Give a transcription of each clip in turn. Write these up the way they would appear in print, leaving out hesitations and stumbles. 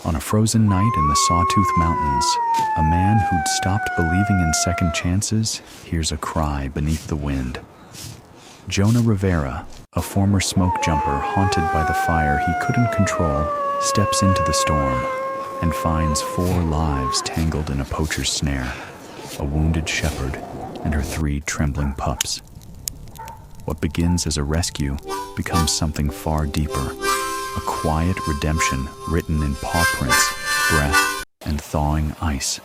On a frozen night in the Sawtooth Mountains, a man who'd stopped believing in second chances hears a cry beneath the wind. Jonah Rivera, a former smoke jumper haunted by the fire he couldn't control, steps into the storm and finds 4 lives tangled in a poacher's snare, a wounded shepherd and her 3 trembling pups. What begins as a rescue becomes something far deeper, a quiet redemption written in paw prints, breath, and thawing ice.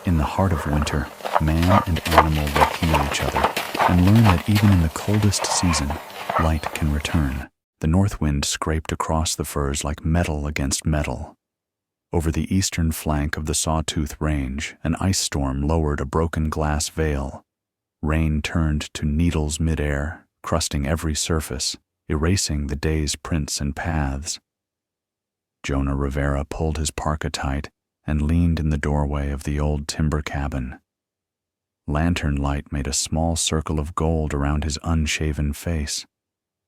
In the heart of winter, man and animal will heal each other and learn that even in the coldest season, light can return. The north wind scraped across the firs like metal against metal. Over the eastern flank of the Sawtooth Range, an ice storm lowered a broken glass veil. Rain turned to needles midair, crusting every surface, erasing the day's prints and paths. Jonah Rivera pulled his parka tight and leaned in the doorway of the old timber cabin. Lantern light made a small circle of gold around his unshaven face.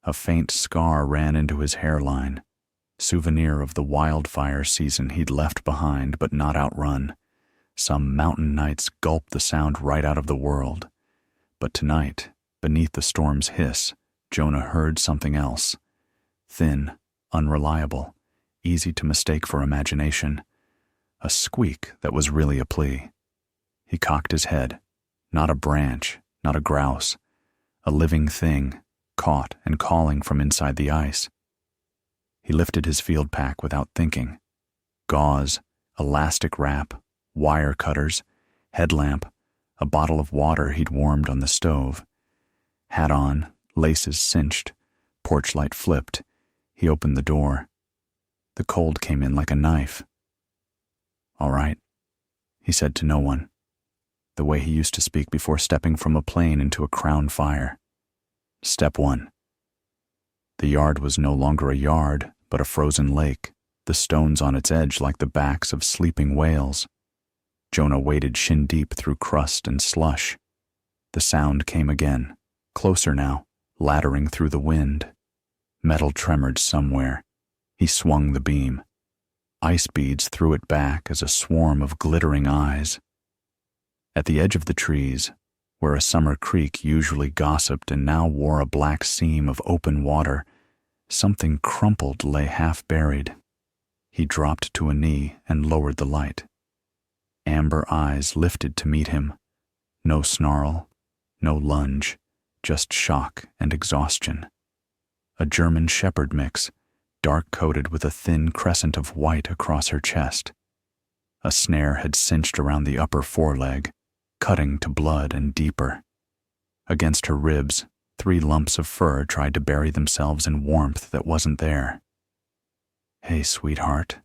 A faint scar ran into his hairline, souvenir of the wildfire season he'd left behind but not outrun. Some mountain nights gulped the sound right out of the world. But tonight, beneath the storm's hiss, Jonah heard something else. Thin, unreliable, easy to mistake for imagination. A squeak that was really a plea. He cocked his head. Not a branch, not a grouse. A living thing, caught and calling from inside the ice. He lifted his field pack without thinking. Gauze, elastic wrap, wire cutters, headlamp, a bottle of water he'd warmed on the stove. Hat on, laces cinched, porch light flipped. He opened the door. The cold came in like a knife. "All right," he said to no one, the way he used to speak before stepping from a plane into a crown fire. Step 1. The yard was no longer a yard, but a frozen lake, the stones on its edge like the backs of sleeping whales. Jonah waded shin-deep through crust and slush. The sound came again, closer now, laddering through the wind. Metal tremored somewhere. He swung the beam. Ice beads threw it back as a swarm of glittering eyes. At the edge of the trees, where a summer creek usually gossiped and now wore a black seam of open water, something crumpled lay half-buried. He dropped to a knee and lowered the light. Amber eyes lifted to meet him. No snarl, no lunge, just shock and exhaustion. A German shepherd mix, dark-coated with a thin crescent of white across her chest. A snare had cinched around the upper foreleg, cutting to blood and deeper. Against her ribs, 3 lumps of fur tried to bury themselves in warmth that wasn't there. "Hey, sweetheart,"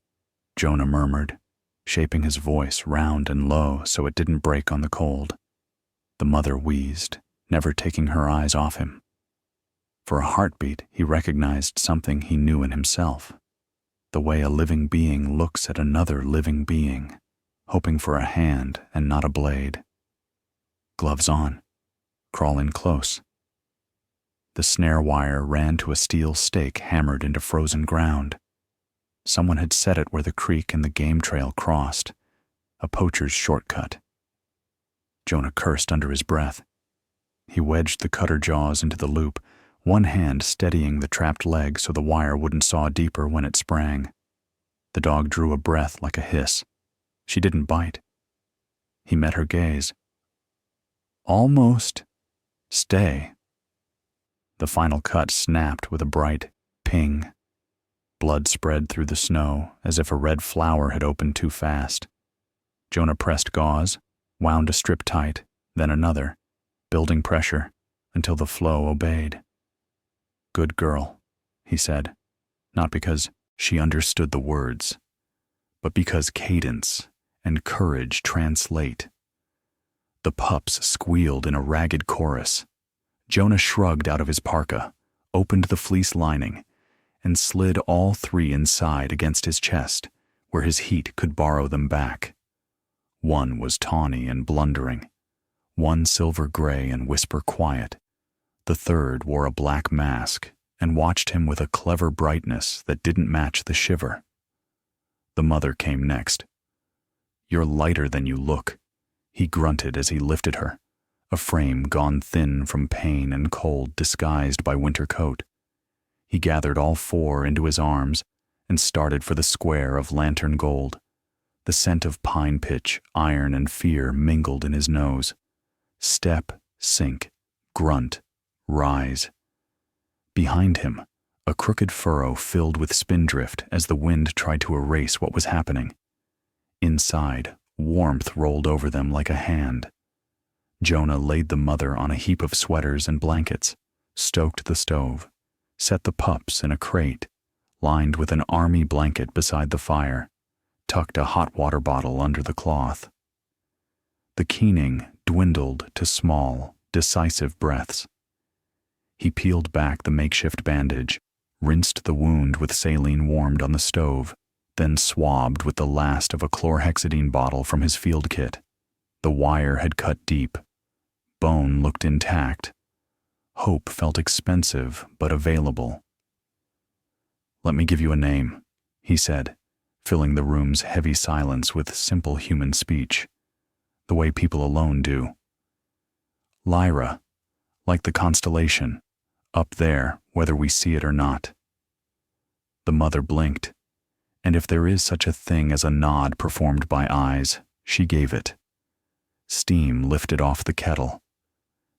Jonah murmured, shaping his voice round and low so it didn't break on the cold. The mother wheezed, never taking her eyes off him. For a heartbeat, he recognized something he knew in himself, the way a living being looks at another living being, hoping for a hand and not a blade. Gloves on. Crawl in close. The snare wire ran to a steel stake hammered into frozen ground. Someone had set it where the creek and the game trail crossed, a poacher's shortcut. Jonah cursed under his breath. He wedged the cutter jaws into the loop, one hand steadying the trapped leg so the wire wouldn't saw deeper when it sprang. The dog drew a breath like a hiss. She didn't bite. He met her gaze. "Almost. Stay." The final cut snapped with a bright ping. Blood spread through the snow as if a red flower had opened too fast. Jonah pressed gauze, wound a strip tight, then another, building pressure until the flow obeyed. "Good girl," he said, not because she understood the words, but because cadence and courage translate. The pups squealed in a ragged chorus. Jonah shrugged out of his parka, opened the fleece lining, and slid all 3 inside against his chest, where his heat could borrow them back. One was tawny and blundering, one silver gray and whisper quiet. The third wore a black mask and watched him with a clever brightness that didn't match the shiver. The mother came next. "You're lighter than you look," he grunted as he lifted her, a frame gone thin from pain and cold disguised by winter coat. He gathered all four into his arms and started for the square of lantern gold. The scent of pine pitch, iron, and fear mingled in his nose. Step, sink, grunt, rise. Behind him, a crooked furrow filled with spindrift as the wind tried to erase what was happening. Inside, warmth rolled over them like a hand. Jonah laid the mother on a heap of sweaters and blankets, stoked the stove, set the pups in a crate, lined with an army blanket beside the fire, tucked a hot water bottle under the cloth. The keening dwindled to small, decisive breaths. He peeled back the makeshift bandage, rinsed the wound with saline warmed on the stove, then swabbed with the last of a chlorhexidine bottle from his field kit. The wire had cut deep. Bone looked intact. Hope felt expensive but available. "Let me give you a name," he said, filling the room's heavy silence with simple human speech, the way people alone do. "Lyra, like the constellation, up there, whether we see it or not." The mother blinked, and if there is such a thing as a nod performed by eyes, she gave it. Steam lifted off the kettle.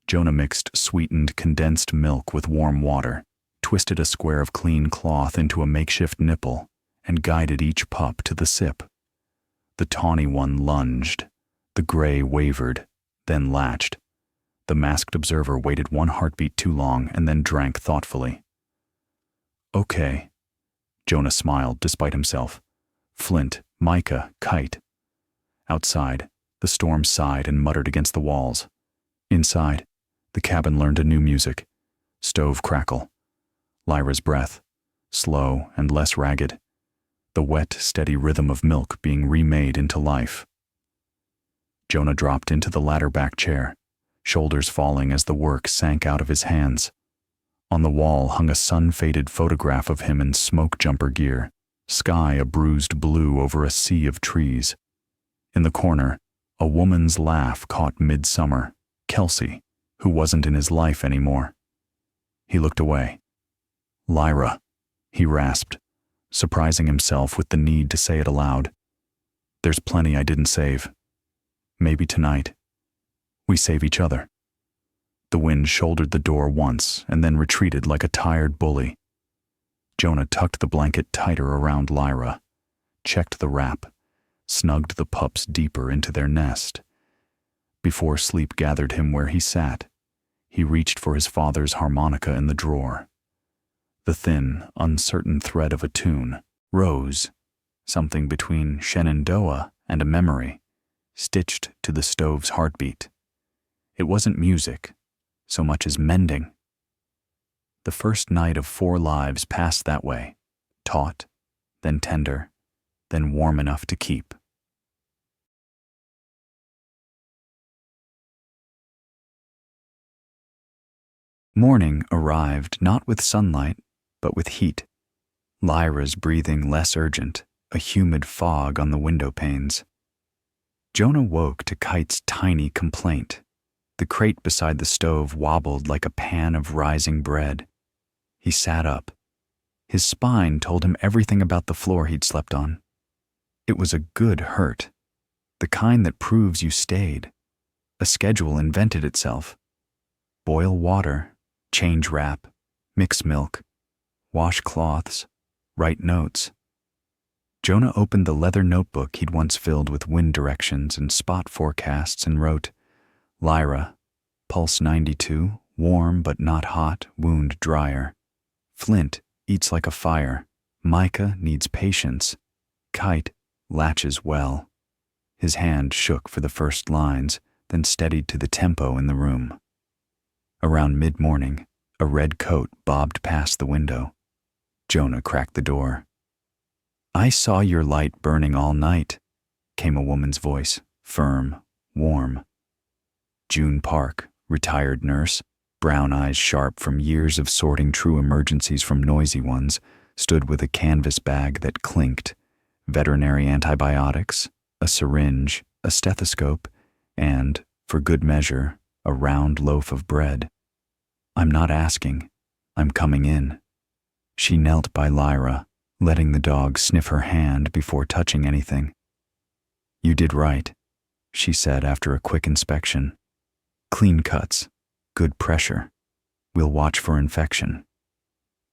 Jonah mixed sweetened condensed milk with warm water, twisted a square of clean cloth into a makeshift nipple, and guided each pup to the sip. The tawny one lunged. The gray wavered, then latched. The masked observer waited one heartbeat too long and then drank thoughtfully. "Okay." Jonah smiled despite himself. "Flint, Micah, Kite." Outside, the storm sighed and muttered against the walls. Inside, the cabin learned a new music. Stove crackle. Lyra's breath, slow and less ragged. The wet, steady rhythm of milk being remade into life. Jonah dropped into the ladder-back chair, shoulders falling as the work sank out of his hands. On the wall hung a sun-faded photograph of him in smoke jumper gear, sky a bruised blue over a sea of trees. In the corner, a woman's laugh caught midsummer, Kelsey, who wasn't in his life anymore. He looked away. "Lyra," he rasped, surprising himself with the need to say it aloud. "There's plenty I didn't save. Maybe tonight. We save each other." The wind shouldered the door once and then retreated like a tired bully. Jonah tucked the blanket tighter around Lyra, checked the wrap, snugged the pups deeper into their nest. Before sleep gathered him where he sat, he reached for his father's harmonica in the drawer. The thin, uncertain thread of a tune, Rose, something between Shenandoah and a memory, stitched to the stove's heartbeat. It wasn't music, so much as mending. The first night of 4 lives passed that way, taut, then tender, then warm enough to keep. Morning arrived not with sunlight, but with heat. Lyra's breathing less urgent, a humid fog on the window panes. Jonah woke to Kite's tiny complaint. The crate beside the stove wobbled like a pan of rising bread. He sat up. His spine told him everything about the floor he'd slept on. It was a good hurt, the kind that proves you stayed. A schedule invented itself. Boil water, change wrap, mix milk, wash cloths, write notes. Jonah opened the leather notebook he'd once filled with wind directions and spot forecasts and wrote, "Lyra, pulse 92, warm but not hot, wound drier. Flint, eats like a fire. Micah needs patience. Kite, latches well." His hand shook for the first lines, then steadied to the tempo in the room. Around mid-morning, a red coat bobbed past the window. Jonah cracked the door. "I saw your light burning all night," came a woman's voice, firm, warm. June Park, retired nurse, brown eyes sharp from years of sorting true emergencies from noisy ones, stood with a canvas bag that clinked, veterinary antibiotics, a syringe, a stethoscope, and, for good measure, a round loaf of bread. I'm not asking. I'm coming in. She knelt by Lyra, letting the dog sniff her hand before touching anything. You did right, she said after a quick inspection. Clean cuts, good pressure. We'll watch for infection.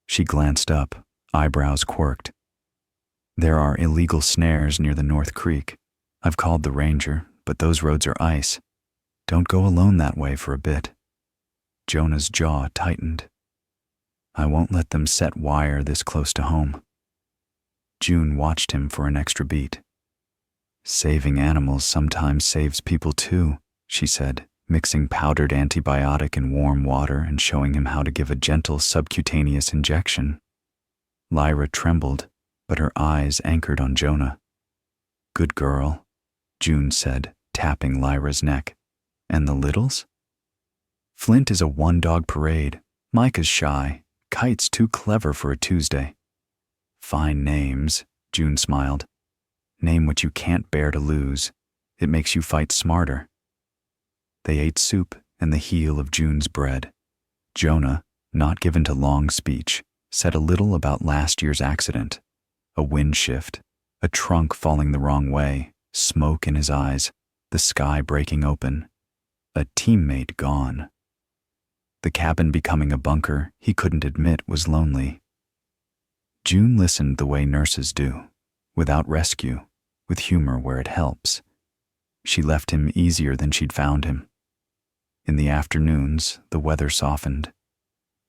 She glanced up, eyebrows quirked. There are illegal snares near the North Creek. I've called the ranger, but those roads are ice. Don't go alone that way for a bit. Jonah's jaw tightened. I won't let them set wire this close to home. June watched him for an extra beat. Saving animals sometimes saves people too, she said, mixing powdered antibiotic in warm water and showing him how to give a gentle subcutaneous injection. Lyra trembled, but her eyes anchored on Jonah. Good girl, June said, tapping Lyra's neck. And the littles? Flint is a one-dog parade. Micah's shy. Kite's too clever for a Tuesday. Fine names, June smiled. Name what you can't bear to lose. It makes you fight smarter. They ate soup and the heel of June's bread. Jonah, not given to long speech, said a little about last year's accident. A wind shift, a trunk falling the wrong way, smoke in his eyes, the sky breaking open. A teammate gone. The cabin becoming a bunker he couldn't admit was lonely. June listened the way nurses do, without rescue, with humor where it helps. She left him easier than she'd found him. In the afternoons, the weather softened.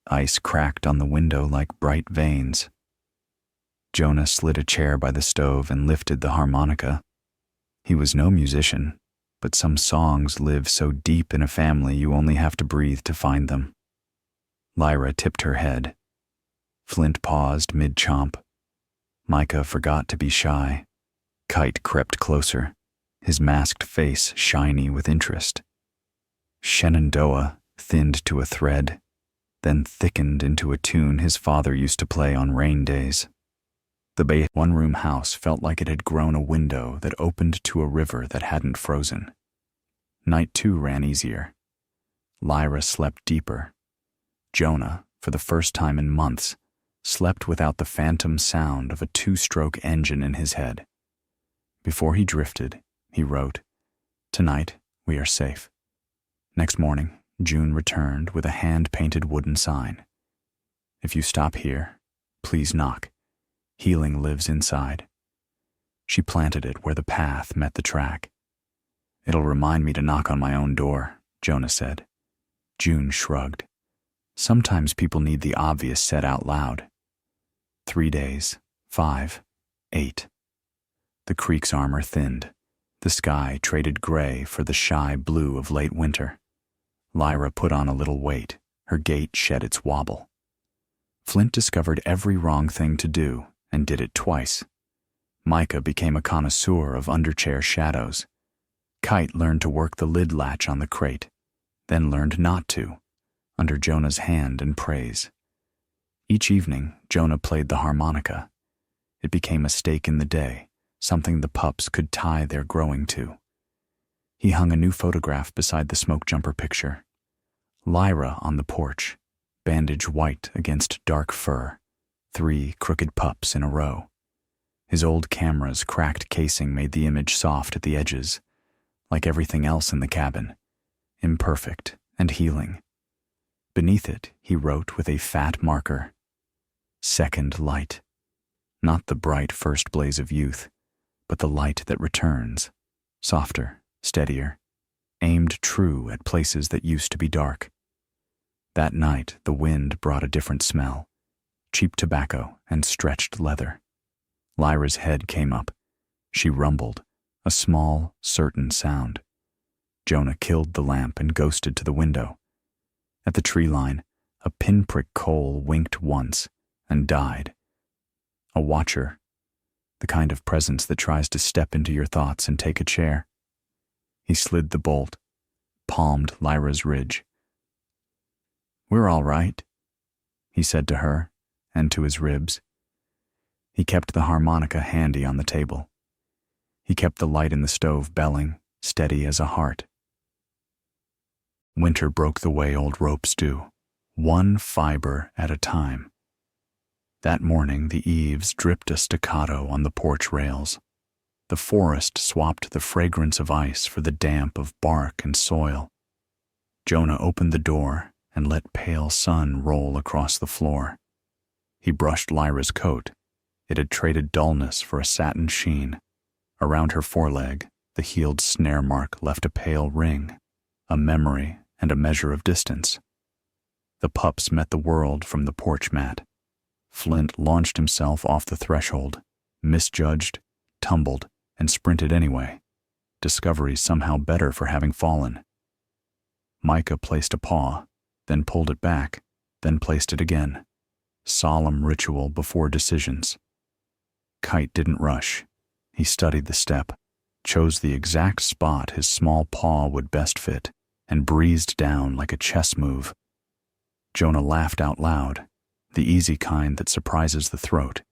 Ice cracked on the window like bright veins. Jonah slid a chair by the stove and lifted the harmonica. He was no musician, but some songs live so deep in a family you only have to breathe to find them. Lyra tipped her head. Flint paused mid-chomp. Micah forgot to be shy. Kite crept closer, his masked face shiny with interest. Shenandoah thinned to a thread, then thickened into a tune his father used to play on rain days. The bay one-room house felt like it had grown a window that opened to a river that hadn't frozen. Night 2 ran easier. Lyra slept deeper. Jonah, for the first time in months, slept without the phantom sound of a two-stroke engine in his head. Before he drifted, he wrote, "Tonight, we are safe." Next morning, June returned with a hand-painted wooden sign. "If you stop here, please knock. Healing lives inside." She planted it where the path met the track. "It'll remind me to knock on my own door," Jonah said. June shrugged. Sometimes people need the obvious said out loud. 3 days, 5, 8. The creek's armor thinned. The sky traded gray for the shy blue of late winter. Lyra put on a little weight. Her gait shed its wobble. Flint discovered every wrong thing to do and did it twice. Micah became a connoisseur of underchair shadows. Kite learned to work the lid latch on the crate, then learned not to, under Jonah's hand and praise. Each evening, Jonah played the harmonica. It became a stake in the day, something the pups could tie their growing to. He hung a new photograph beside the smoke jumper picture. Lyra on the porch, bandage white against dark fur, 3 crooked pups in a row. His old camera's cracked casing made the image soft at the edges, like everything else in the cabin, imperfect and healing. Beneath it, he wrote with a fat marker, "Second light." Not the bright first blaze of youth, but the light that returns, softer, steadier, aimed true at places that used to be dark. That night, the wind brought a different smell, cheap tobacco and stretched leather. Lyra's head came up. She rumbled, a small, certain sound. Jonah killed the lamp and ghosted to the window. At the tree line, a pinprick coal winked once and died. A watcher, the kind of presence that tries to step into your thoughts and take a chair. He slid the bolt, palmed Lyra's ridge. "We're all right," he said to her and to his ribs. He kept the harmonica handy on the table. He kept the light in the stove belling, steady as a heart. Winter broke the way old ropes do, one fiber at a time. That morning the eaves dripped a staccato on the porch rails. The forest swapped the fragrance of ice for the damp of bark and soil. Jonah opened the door and let pale sun roll across the floor. He brushed Lyra's coat. It had traded dullness for a satin sheen. Around her foreleg, the healed snare mark left a pale ring, a memory and a measure of distance. The pups met the world from the porch mat. Flint launched himself off the threshold, misjudged, tumbled, and sprinted anyway. Discovery somehow better for having fallen. Micah placed a paw, then pulled it back, then placed it again. Solemn ritual before decisions. Kite didn't rush. He studied the step, chose the exact spot his small paw would best fit, and breezed down like a chess move. Jonah laughed out loud, the easy kind that surprises the throat.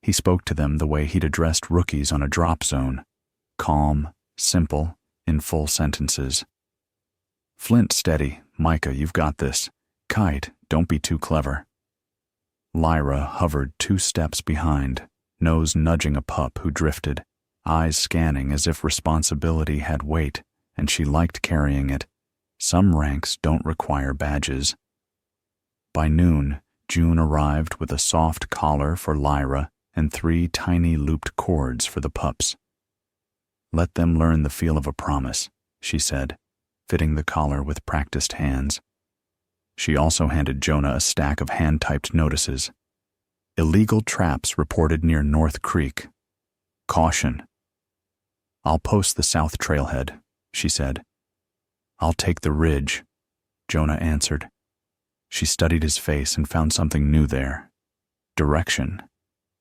He spoke to them the way he'd addressed rookies on a drop zone, calm, simple, in full sentences. Flint, steady. Micah, you've got this. Kite, don't be too clever. Lyra hovered 2 steps behind, nose nudging a pup who drifted, eyes scanning as if responsibility had weight, and she liked carrying it. Some ranks don't require badges. By noon, June arrived with a soft collar for Lyra and 3 tiny looped cords for the pups. Let them learn the feel of a promise, she said, fitting the collar with practiced hands. She also handed Jonah a stack of hand-typed notices. Illegal traps reported near North Creek. Caution. I'll post the south trailhead, she said. I'll take the ridge, Jonah answered. She studied his face and found something new there. Direction.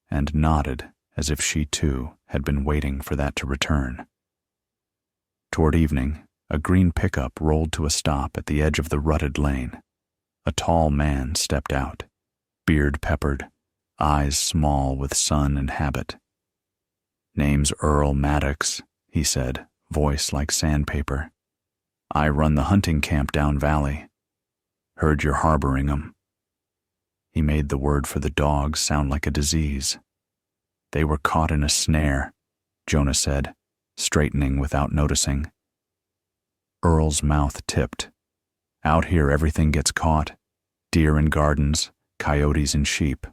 And nodded as if she too had been waiting for that to return. Toward evening, a green pickup rolled to a stop at the edge of the rutted lane. A tall man stepped out, beard peppered, eyes small with sun and habit. Name's Earl Maddox, he said, voice like sandpaper. I run the hunting camp down valley. Heard you're harboring 'em. He made the word for the dogs sound like a disease. They were caught in a snare, Jonah said, straightening without noticing. Earl's mouth tipped. Out here everything gets caught. Deer in gardens, coyotes and sheep.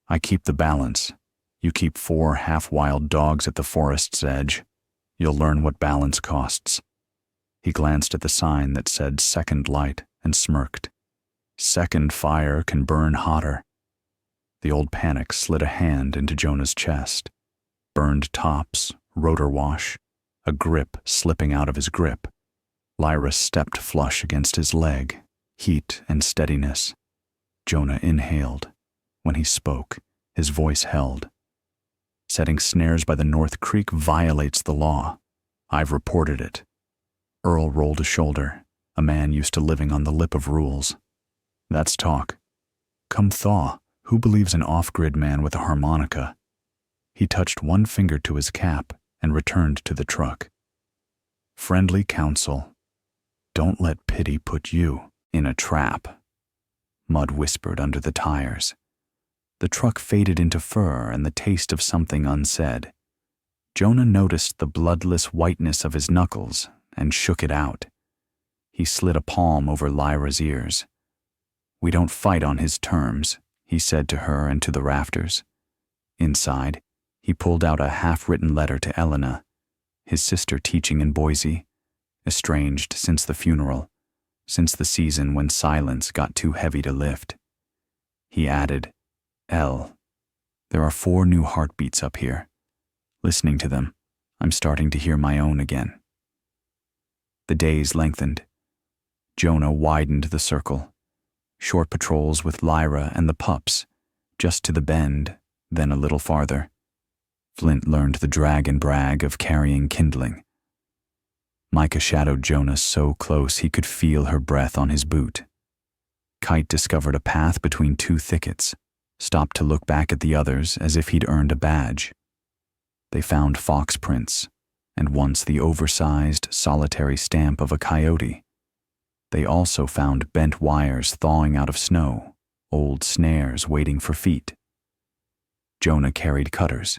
I keep the balance. You keep 4 half-wild dogs at the forest's edge. You'll learn what balance costs. He glanced at the sign that said Second Light and smirked. Second fire can burn hotter. The old panic slid a hand into Jonah's chest. Burned tops, rotor wash, a grip slipping out of his grip. Lyra stepped flush against his leg, heat and steadiness. Jonah inhaled. When he spoke, his voice held. Setting snares by the North Creek violates the law. I've reported it. Earl rolled a shoulder, a man used to living on the lip of rules. That's talk. Come thaw. Who believes an off-grid man with a harmonica? He touched one finger to his cap and returned to the truck. Friendly counsel. Don't let pity put you in a trap. Mud whispered under the tires. The truck faded into fur and the taste of something unsaid. Jonah noticed the bloodless whiteness of his knuckles and shook it out. He slid a palm over Lyra's ears. We don't fight on his terms, he said to her and to the rafters. Inside, he pulled out a half-written letter to Elena, his sister teaching in Boise, estranged since the funeral, since the season when silence got too heavy to lift. He added, L. There are 4 new heartbeats up here. Listening to them, I'm starting to hear my own again. The days lengthened. Jonah widened the circle. Short patrols with Lyra and the pups, just to the bend, then a little farther. Flint learned the drag and brag of carrying kindling. Micah shadowed Jonah so close he could feel her breath on his boot. Kite discovered a path between 2 thickets, stopped to look back at the others as if he'd earned a badge. They found fox prints, and once the oversized, solitary stamp of a coyote. They also found bent wires thawing out of snow, old snares waiting for feet. Jonah carried cutters.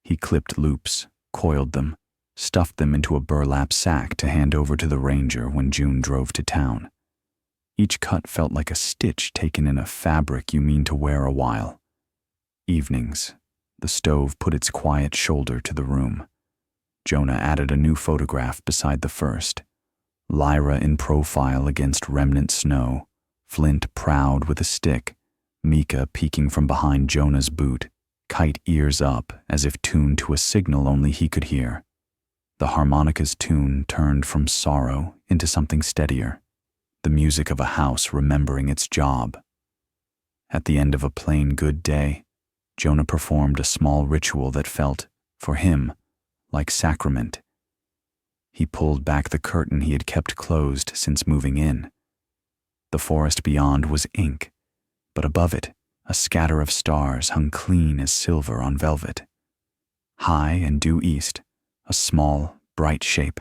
He clipped loops, coiled them, stuffed them into a burlap sack to hand over to the ranger when June drove to town. Each cut felt like a stitch taken in a fabric you mean to wear a while. Evenings, the stove put its quiet shoulder to the room. Jonah added a new photograph beside the first. Lyra in profile against remnant snow, Flint proud with a stick, Mika peeking from behind Jonah's boot, Kite ears up as if tuned to a signal only he could hear. The harmonica's tune turned from sorrow into something steadier, the music of a house remembering its job. At the end of a plain good day, Jonah performed a small ritual that felt, for him, like sacrament. He pulled back the curtain he had kept closed since moving in. The forest beyond was ink, but above it, a scatter of stars hung clean as silver on velvet. High and due east, a small, bright shape.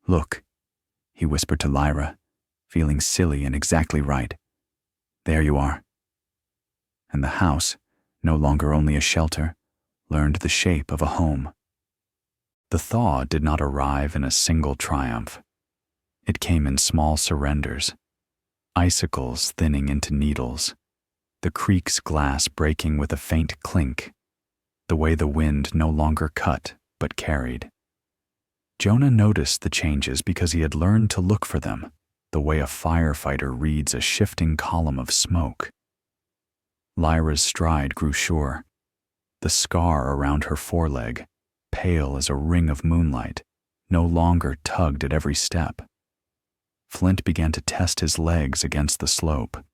"Look," he whispered to Lyra, feeling silly and exactly right. "There you are." And the house, no longer only a shelter, learned the shape of a home. The thaw did not arrive in a single triumph. It came in small surrenders, icicles thinning into needles, the creek's glass breaking with a faint clink, the way the wind no longer cut but carried. Jonah noticed the changes because he had learned to look for them, the way a firefighter reads a shifting column of smoke. Lyra's stride grew sure. The scar around her foreleg, pale as a ring of moonlight, no longer tugged at every step. Flint began to test his legs against the slope.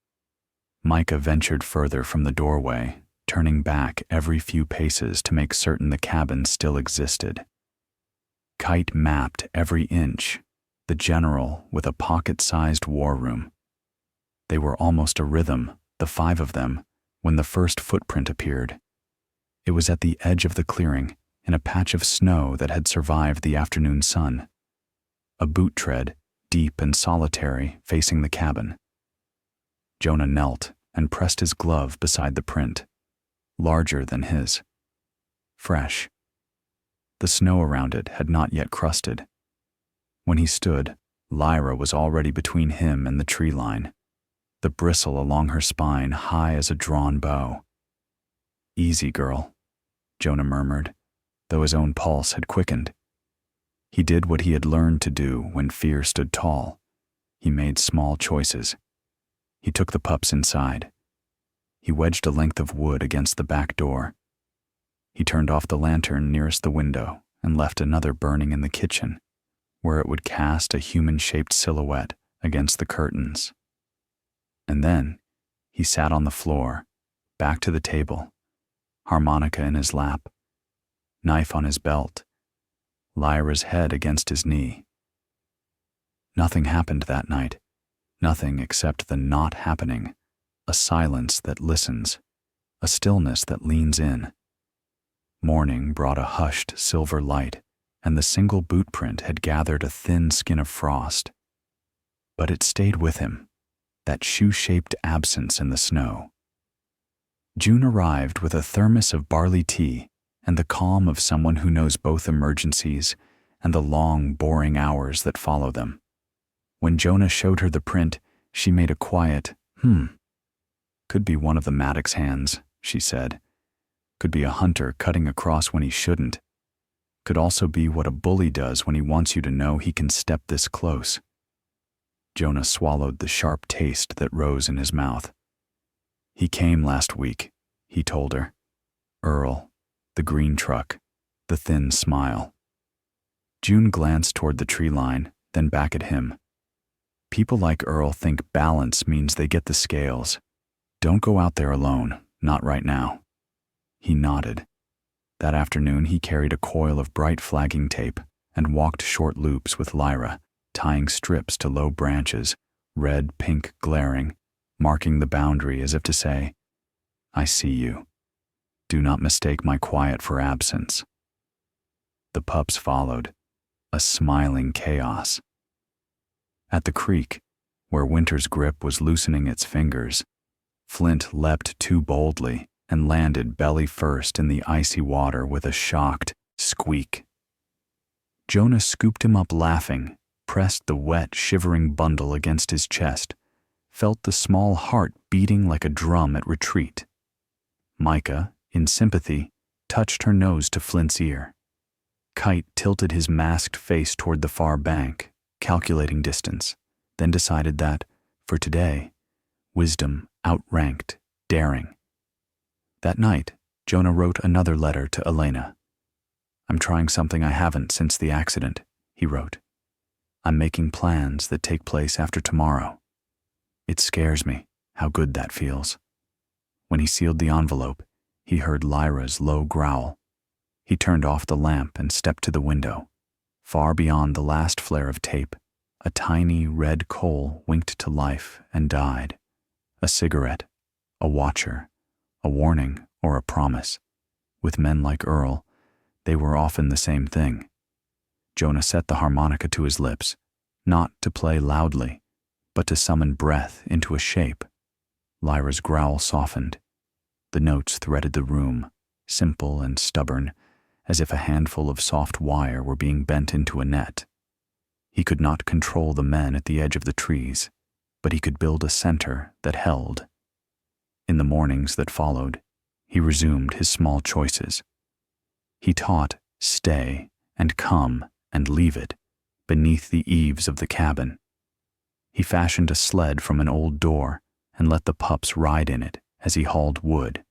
Micah ventured further from the doorway, turning back every few paces to make certain the cabin still existed. Kite mapped every inch, the general with a pocket-sized war room. They were almost a rhythm, the five of them, when the first footprint appeared. It was at the edge of the clearing, in a patch of snow that had survived the afternoon sun. A boot tread, deep and solitary, facing the cabin. Jonah knelt and pressed his glove beside the print, larger than his. Fresh. The snow around it had not yet crusted. When he stood, Lyra was already between him and the tree line, the bristle along her spine high as a drawn bow. "Easy, girl," Jonah murmured, though his own pulse had quickened. He did what he had learned to do when fear stood tall. He made small choices. He took the pups inside. He wedged a length of wood against the back door. He turned off the lantern nearest the window and left another burning in the kitchen, where it would cast a human-shaped silhouette against the curtains. And then he sat on the floor, back to the table, harmonica in his lap, knife on his belt, Lyra's head against his knee. Nothing happened that night, nothing except the not happening, a silence that listens, a stillness that leans in. Morning brought a hushed silver light, and the single boot print had gathered a thin skin of frost. But it stayed with him, that shoe-shaped absence in the snow. June arrived with a thermos of barley tea and the calm of someone who knows both emergencies and the long, boring hours that follow them. When Jonah showed her the print, she made a quiet, "Could be one of the Maddox hands," she said. "Could be a hunter cutting across when he shouldn't. Could also be what a bully does when he wants you to know he can step this close." Jonah swallowed the sharp taste that rose in his mouth. "He came last week," he told her. "Earl, the green truck, the thin smile." June glanced toward the tree line, then back at him. "People like Earl think balance means they get the scales. Don't go out there alone, not right now." He nodded. That afternoon he carried a coil of bright flagging tape and walked short loops with Lyra, tying strips to low branches, red, pink glaring, marking the boundary as if to say, I see you. Do not mistake my quiet for absence." The pups followed, a smiling chaos. At the creek, where winter's grip was loosening its fingers, Flint leapt too boldly and landed belly first in the icy water with a shocked squeak. Jonah scooped him up laughing, pressed the wet, shivering bundle against his chest, felt the small heart beating like a drum at retreat. Micah, in sympathy, touched her nose to Flint's ear. Kite tilted his masked face toward the far bank, calculating distance, then decided that, for today, wisdom outranked daring. That night, Jonah wrote another letter to Elena. "I'm trying something I haven't since the accident," he wrote. "I'm making plans that take place after tomorrow. It scares me how good that feels." When he sealed the envelope, he heard Lyra's low growl. He turned off the lamp and stepped to the window. Far beyond the last flare of tape, a tiny red coal winked to life and died. A cigarette, a watcher, a warning or a promise. With men like Earl, they were often the same thing. Jonah set the harmonica to his lips, not to play loudly, but to summon breath into a shape. Lyra's growl softened. The notes threaded the room, simple and stubborn, as if a handful of soft wire were being bent into a net. He could not control the men at the edge of the trees, but he could build a center that held. In the mornings that followed, he resumed his small choices. He taught stay and come and leave it beneath the eaves of the cabin. He fashioned a sled from an old door and let the pups ride in it as he hauled wood.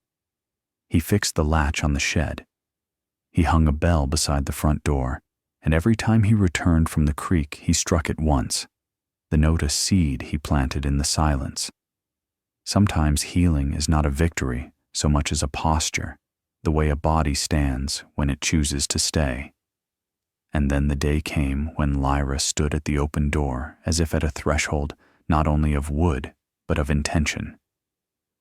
He fixed the latch on the shed. He hung a bell beside the front door, and every time he returned from the creek, he struck it once, the note a seed he planted in the silence. Sometimes healing is not a victory so much as a posture, the way a body stands when it chooses to stay. And then the day came when Lyra stood at the open door as if at a threshold not only of wood, but of intention.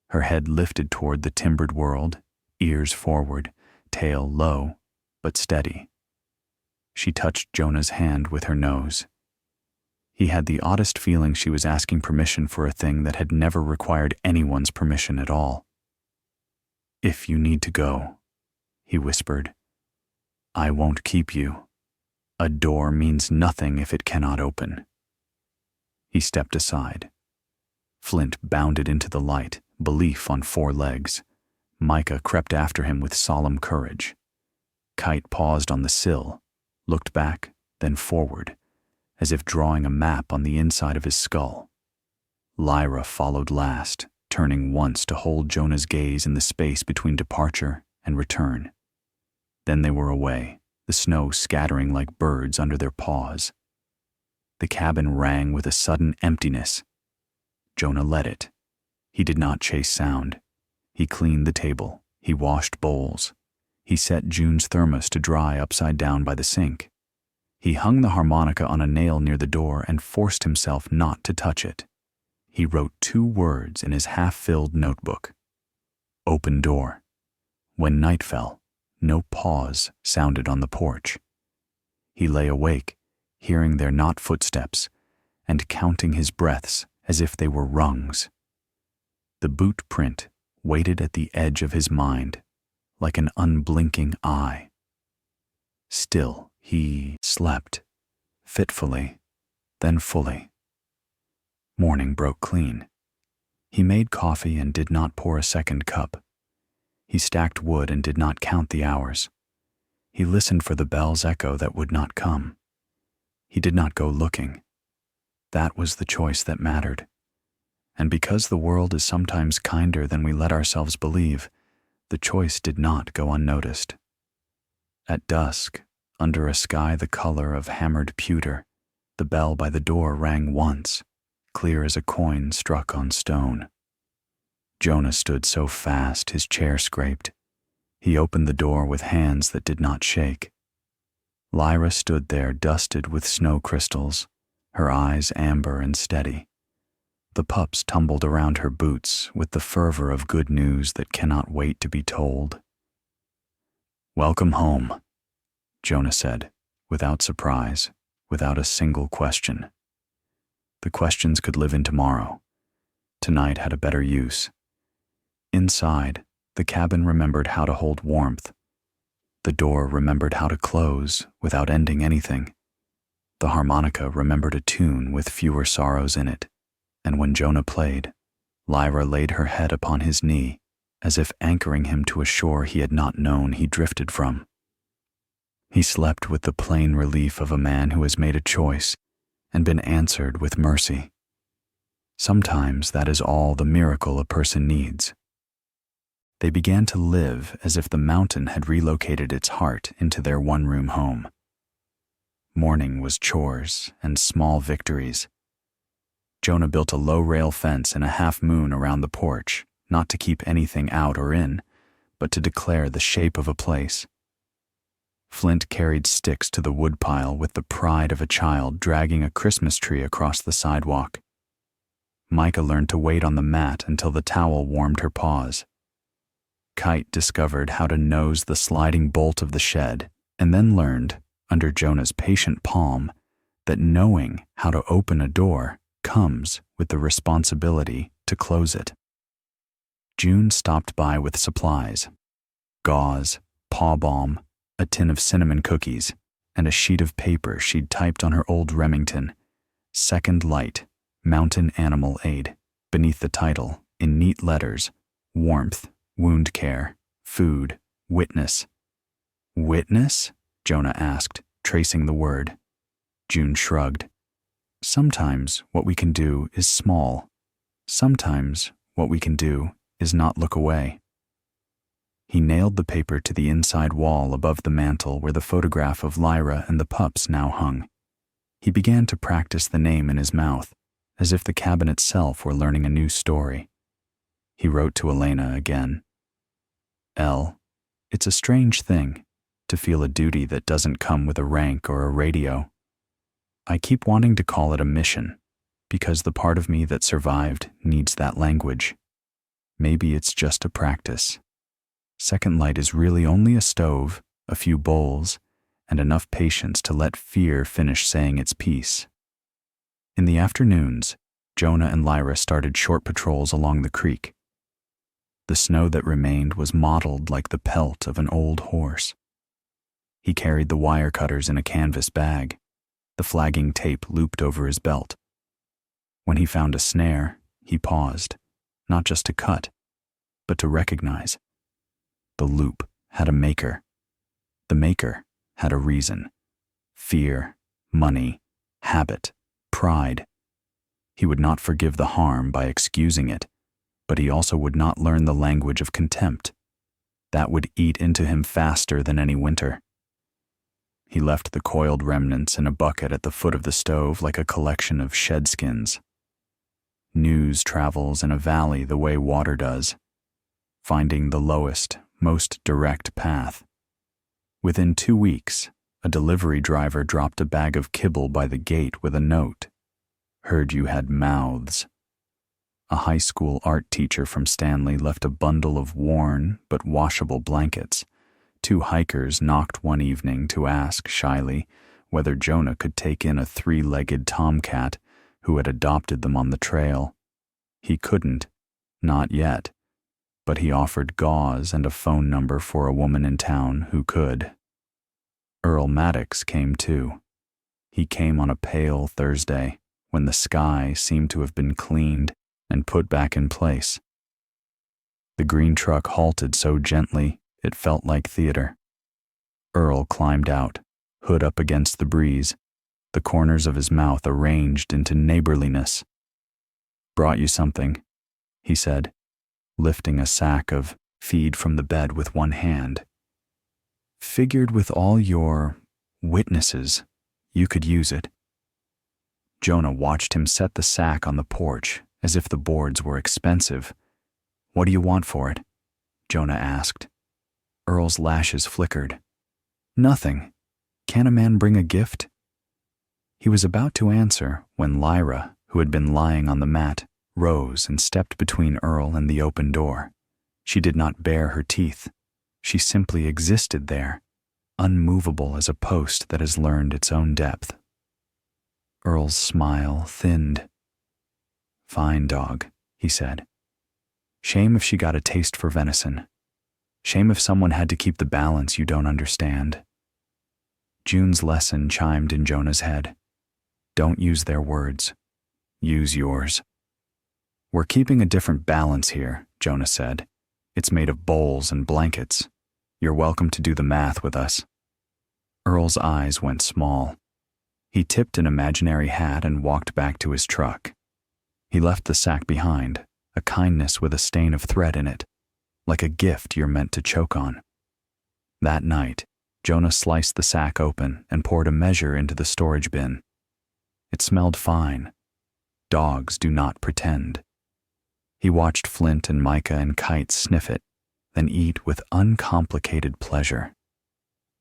Her head lifted toward the timbered world, ears forward, tail low, but steady. She touched Jonah's hand with her nose. He had the oddest feeling she was asking permission for a thing that had never required anyone's permission at all. "If you need to go," he whispered, "I won't keep you. A door means nothing if it cannot open." He stepped aside. Flint bounded into the light, belief on 4 legs. Micah crept after him with solemn courage. Kite paused on the sill, looked back, then forward, as if drawing a map on the inside of his skull. Lyra followed last, turning once to hold Jonah's gaze in the space between departure and return. Then they were away, the snow scattering like birds under their paws. The cabin rang with a sudden emptiness. Jonah let it. He did not chase sound. He cleaned the table. He washed bowls. He set June's thermos to dry upside down by the sink. He hung the harmonica on a nail near the door and forced himself not to touch it. He wrote 2 words in his half-filled notebook. Open door. When night fell, no pause sounded on the porch. He lay awake, hearing their not footsteps, and counting his breaths as if they were rungs. The boot print waited at the edge of his mind, like an unblinking eye. Still, he slept, fitfully, then fully. Morning broke clean. He made coffee and did not pour a second cup. He stacked wood and did not count the hours. He listened for the bell's echo that would not come. He did not go looking. That was the choice that mattered. And because the world is sometimes kinder than we let ourselves believe, the choice did not go unnoticed. At dusk, under a sky the color of hammered pewter, the bell by the door rang once, clear as a coin struck on stone. Jonah stood so fast his chair scraped. He opened the door with hands that did not shake. Lyra stood there dusted with snow crystals, her eyes amber and steady. The pups tumbled around her boots with the fervor of good news that cannot wait to be told. "Welcome home," Jonah said, without surprise, without a single question. The questions could live in tomorrow. Tonight had a better use. Inside, the cabin remembered how to hold warmth. The door remembered how to close without ending anything. The harmonica remembered a tune with fewer sorrows in it, and when Jonah played, Lyra laid her head upon his knee, as if anchoring him to a shore he had not known he drifted from. He slept with the plain relief of a man who has made a choice and been answered with mercy. Sometimes that is all the miracle a person needs. They began to live as if the mountain had relocated its heart into their one-room home. Morning was chores and small victories. Jonah built a low rail fence in a half-moon around the porch, not to keep anything out or in, but to declare the shape of a place. Flint carried sticks to the woodpile with the pride of a child dragging a Christmas tree across the sidewalk. Micah learned to wait on the mat until the towel warmed her paws. Kite discovered how to nose the sliding bolt of the shed, and then learned, under Jonah's patient palm, that knowing how to open a door comes with the responsibility to close it. June stopped by with supplies: gauze, paw balm, a tin of cinnamon cookies, and a sheet of paper she'd typed on her old Remington, "Second Light, Mountain Animal Aid," beneath the title, in neat letters: warmth, wound care, food, witness. "Witness?" Jonah asked, tracing the word. June shrugged. "Sometimes what we can do is small. Sometimes what we can do is not look away." He nailed the paper to the inside wall above the mantel where the photograph of Lyra and the pups now hung. He began to practice the name in his mouth, as if the cabin itself were learning a new story. He wrote to Elena again. "Elle, it's a strange thing to feel a duty that doesn't come with a rank or a radio. I keep wanting to call it a mission, because the part of me that survived needs that language. Maybe it's just a practice. Second Light is really only a stove, a few bowls, and enough patience to let fear finish saying its piece." In the afternoons, Jonah and Lyra started short patrols along the creek. The snow that remained was mottled like the pelt of an old horse. He carried the wire cutters in a canvas bag, the flagging tape looped over his belt. When he found a snare, he paused, not just to cut, but to recognize. The loop had a maker. The maker had a reason: fear, money, habit, pride. He would not forgive the harm by excusing it, but he also would not learn the language of contempt. That would eat into him faster than any winter. He left the coiled remnants in a bucket at the foot of the stove like a collection of shed skins. News travels in a valley the way water does, finding the lowest, most direct path. Within 2 weeks, a delivery driver dropped a bag of kibble by the gate with a note: "Heard you had mouths." A high school art teacher from Stanley left a bundle of worn but washable blankets. 2 hikers knocked one evening to ask, shyly, whether Jonah could take in a 3-legged tomcat who had adopted them on the trail. He couldn't, not yet, but he offered gauze and a phone number for a woman in town who could. Earl Maddox came too. He came on a pale Thursday when the sky seemed to have been cleaned and put back in place. The green truck halted so gently it felt like theater. Earl climbed out, hood up against the breeze, the corners of his mouth arranged into neighborliness. "Brought you something," he said, lifting a sack of feed from the bed with one hand. "Figured with all your witnesses, you could use it." Jonah watched him set the sack on the porch as if the boards were expensive. "What do you want for it?" Jonah asked. Earl's lashes flickered. "Nothing. Can a man bring a gift?" He was about to answer when Lyra, who had been lying on the mat, rose and stepped between Earl and the open door. She did not bare her teeth. She simply existed there, unmovable as a post that has learned its own depth. Earl's smile thinned. "Fine dog," he said. "Shame if she got a taste for venison. Shame if someone had to keep the balance you don't understand." June's lesson chimed in Jonah's head. Don't use their words. Use yours. "We're keeping a different balance here," Jonah said. "It's made of bowls and blankets. You're welcome to do the math with us." Earl's eyes went small. He tipped an imaginary hat and walked back to his truck. He left the sack behind, a kindness with a stain of thread in it, like a gift you're meant to choke on. That night, Jonah sliced the sack open and poured a measure into the storage bin. It smelled fine. Dogs do not pretend. He watched Flint and Micah and Kite sniff it, then eat with uncomplicated pleasure.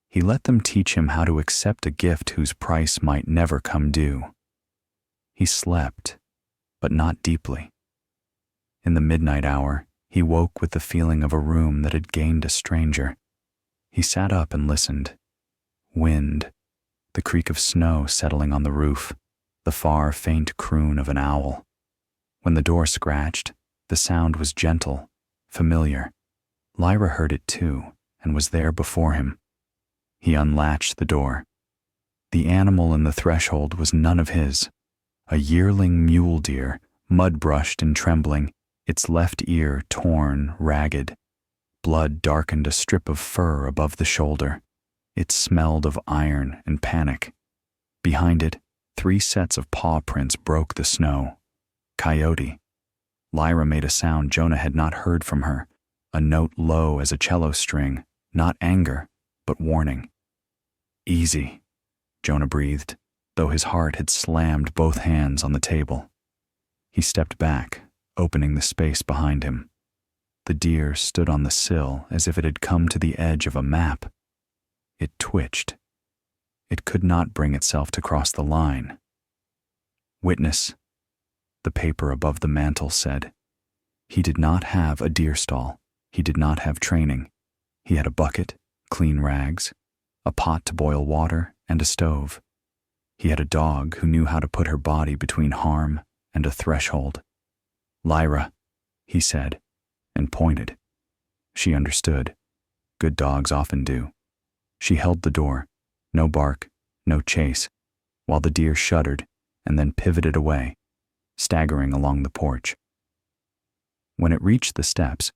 He let them teach him how to accept a gift whose price might never come due. He slept, but not deeply. In the midnight hour, he woke with the feeling of a room that had gained a stranger. He sat up and listened. Wind, the creak of snow settling on the roof, the far, faint croon of an owl. When the door scratched, the sound was gentle, familiar. Lyra heard it too, and was there before him. He unlatched the door. The animal in the threshold was none of his. A yearling mule deer, mud-brushed and trembling, its left ear torn, ragged. Blood darkened a strip of fur above the shoulder. It smelled of iron and panic. Behind it, 3 sets of paw prints broke the snow. Coyote. Lyra made a sound Jonah had not heard from her, a note low as a cello string, not anger, but warning. "Easy," Jonah breathed, though his heart had slammed both hands on the table. He stepped back, opening the space behind him. The deer stood on the sill as if it had come to the edge of a map. It twitched. It could not bring itself to cross the line. "Witness," the paper above the mantel said. He did not have a deer stall. He did not have training. He had a bucket, clean rags, a pot to boil water, and a stove. He had a dog who knew how to put her body between harm and a threshold. "Lyra," he said, and pointed. She understood. Good dogs often do. She held the door. No bark, no chase, while the deer shuddered and then pivoted away, staggering along the porch. When it reached the steps,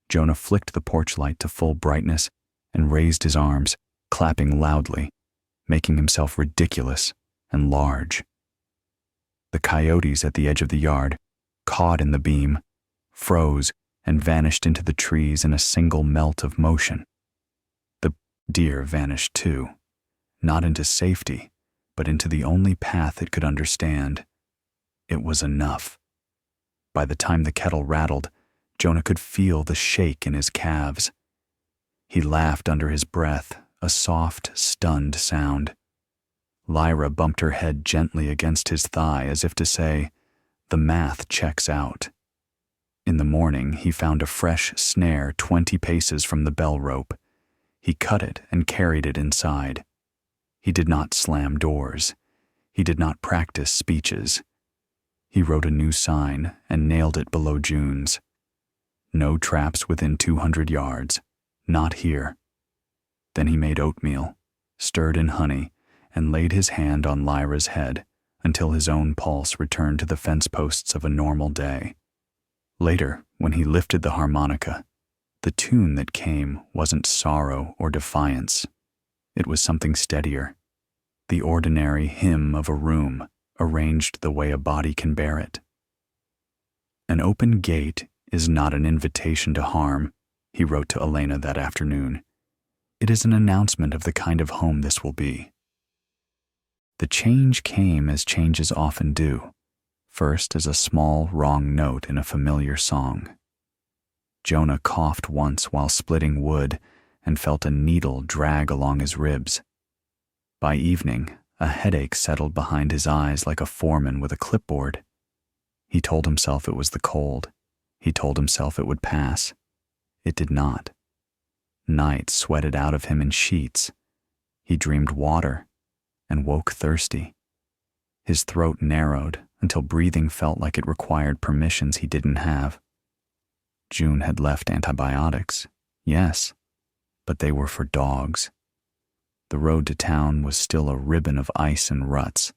Jonah flicked the porch light to full brightness and raised his arms, clapping loudly, making himself ridiculous and large. The coyotes at the edge of the yard, caught in the beam, froze and vanished into the trees in a single melt of motion. The deer vanished too, not into safety, but into the only path it could understand. It was enough. By the time the kettle rattled, Jonah could feel the shake in his calves. He laughed under his breath, a soft, stunned sound. Lyra bumped her head gently against his thigh as if to say, "The math checks out." In the morning, he found a fresh snare 20 paces from the bell rope. He cut it and carried it inside. He did not slam doors. He did not practice speeches. He wrote a new sign and nailed it below June's. "No traps within 200 yards. Not here." Then he made oatmeal, stirred in honey, and laid his hand on Lyra's head until his own pulse returned to the fence posts of a normal day. Later, when he lifted the harmonica, the tune that came wasn't sorrow or defiance. It was something steadier, the ordinary hymn of a room arranged the way a body can bear it. "An open gate is not an invitation to harm," he wrote to Elena that afternoon. "It is an announcement of the kind of home this will be." The change came as changes often do, first as a small wrong note in a familiar song. Jonah coughed once while splitting wood and felt a needle drag along his ribs. By evening, a headache settled behind his eyes like a foreman with a clipboard. He told himself it was the cold. He told himself it would pass. It did not. Night sweated out of him in sheets. He dreamed water and woke thirsty. His throat narrowed until breathing felt like it required permissions he didn't have. June had left antibiotics, yes, but they were for dogs. The road to town was still a ribbon of ice and ruts.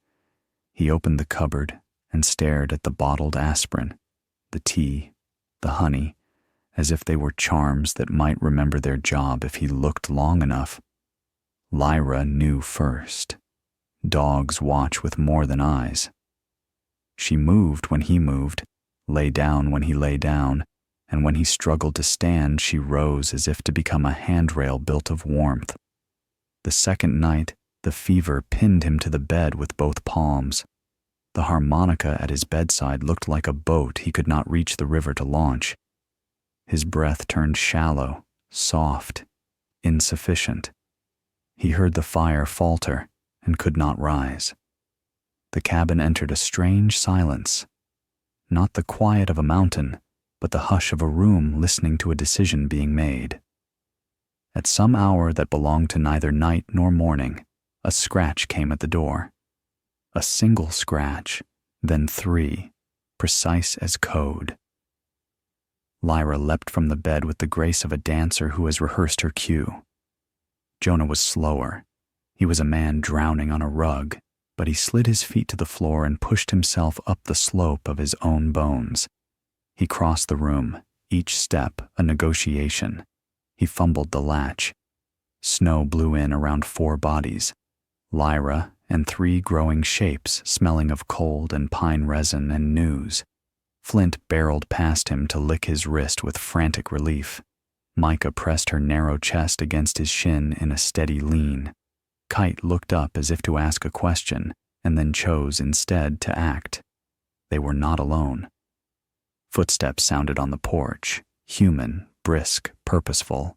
He opened the cupboard and stared at the bottled aspirin, the tea, the honey, as if they were charms that might remember their job if he looked long enough. Lyra knew first. Dogs watch with more than eyes. She moved when he moved, lay down when he lay down, and when he struggled to stand, she rose as if to become a handrail built of warmth. The second night, the fever pinned him to the bed with both palms. The harmonica at his bedside looked like a boat he could not reach the river to launch. His breath turned shallow, soft, insufficient. He heard the fire falter and could not rise. The cabin entered a strange silence, not the quiet of a mountain, but the hush of a room listening to a decision being made. At some hour that belonged to neither night nor morning, a scratch came at the door. A single scratch, then 3, precise as code. Lyra leapt from the bed with the grace of a dancer who has rehearsed her cue. Jonah was slower. He was a man drowning on a rug, but he slid his feet to the floor and pushed himself up the slope of his own bones. He crossed the room, each step a negotiation. He fumbled the latch. Snow blew in around 4 bodies, Lyra and 3 growing shapes smelling of cold and pine resin and news. Flint barreled past him to lick his wrist with frantic relief. Micah pressed her narrow chest against his shin in a steady lean. Kite looked up as if to ask a question, and then chose instead to act. They were not alone. Footsteps sounded on the porch, human, brisk, purposeful.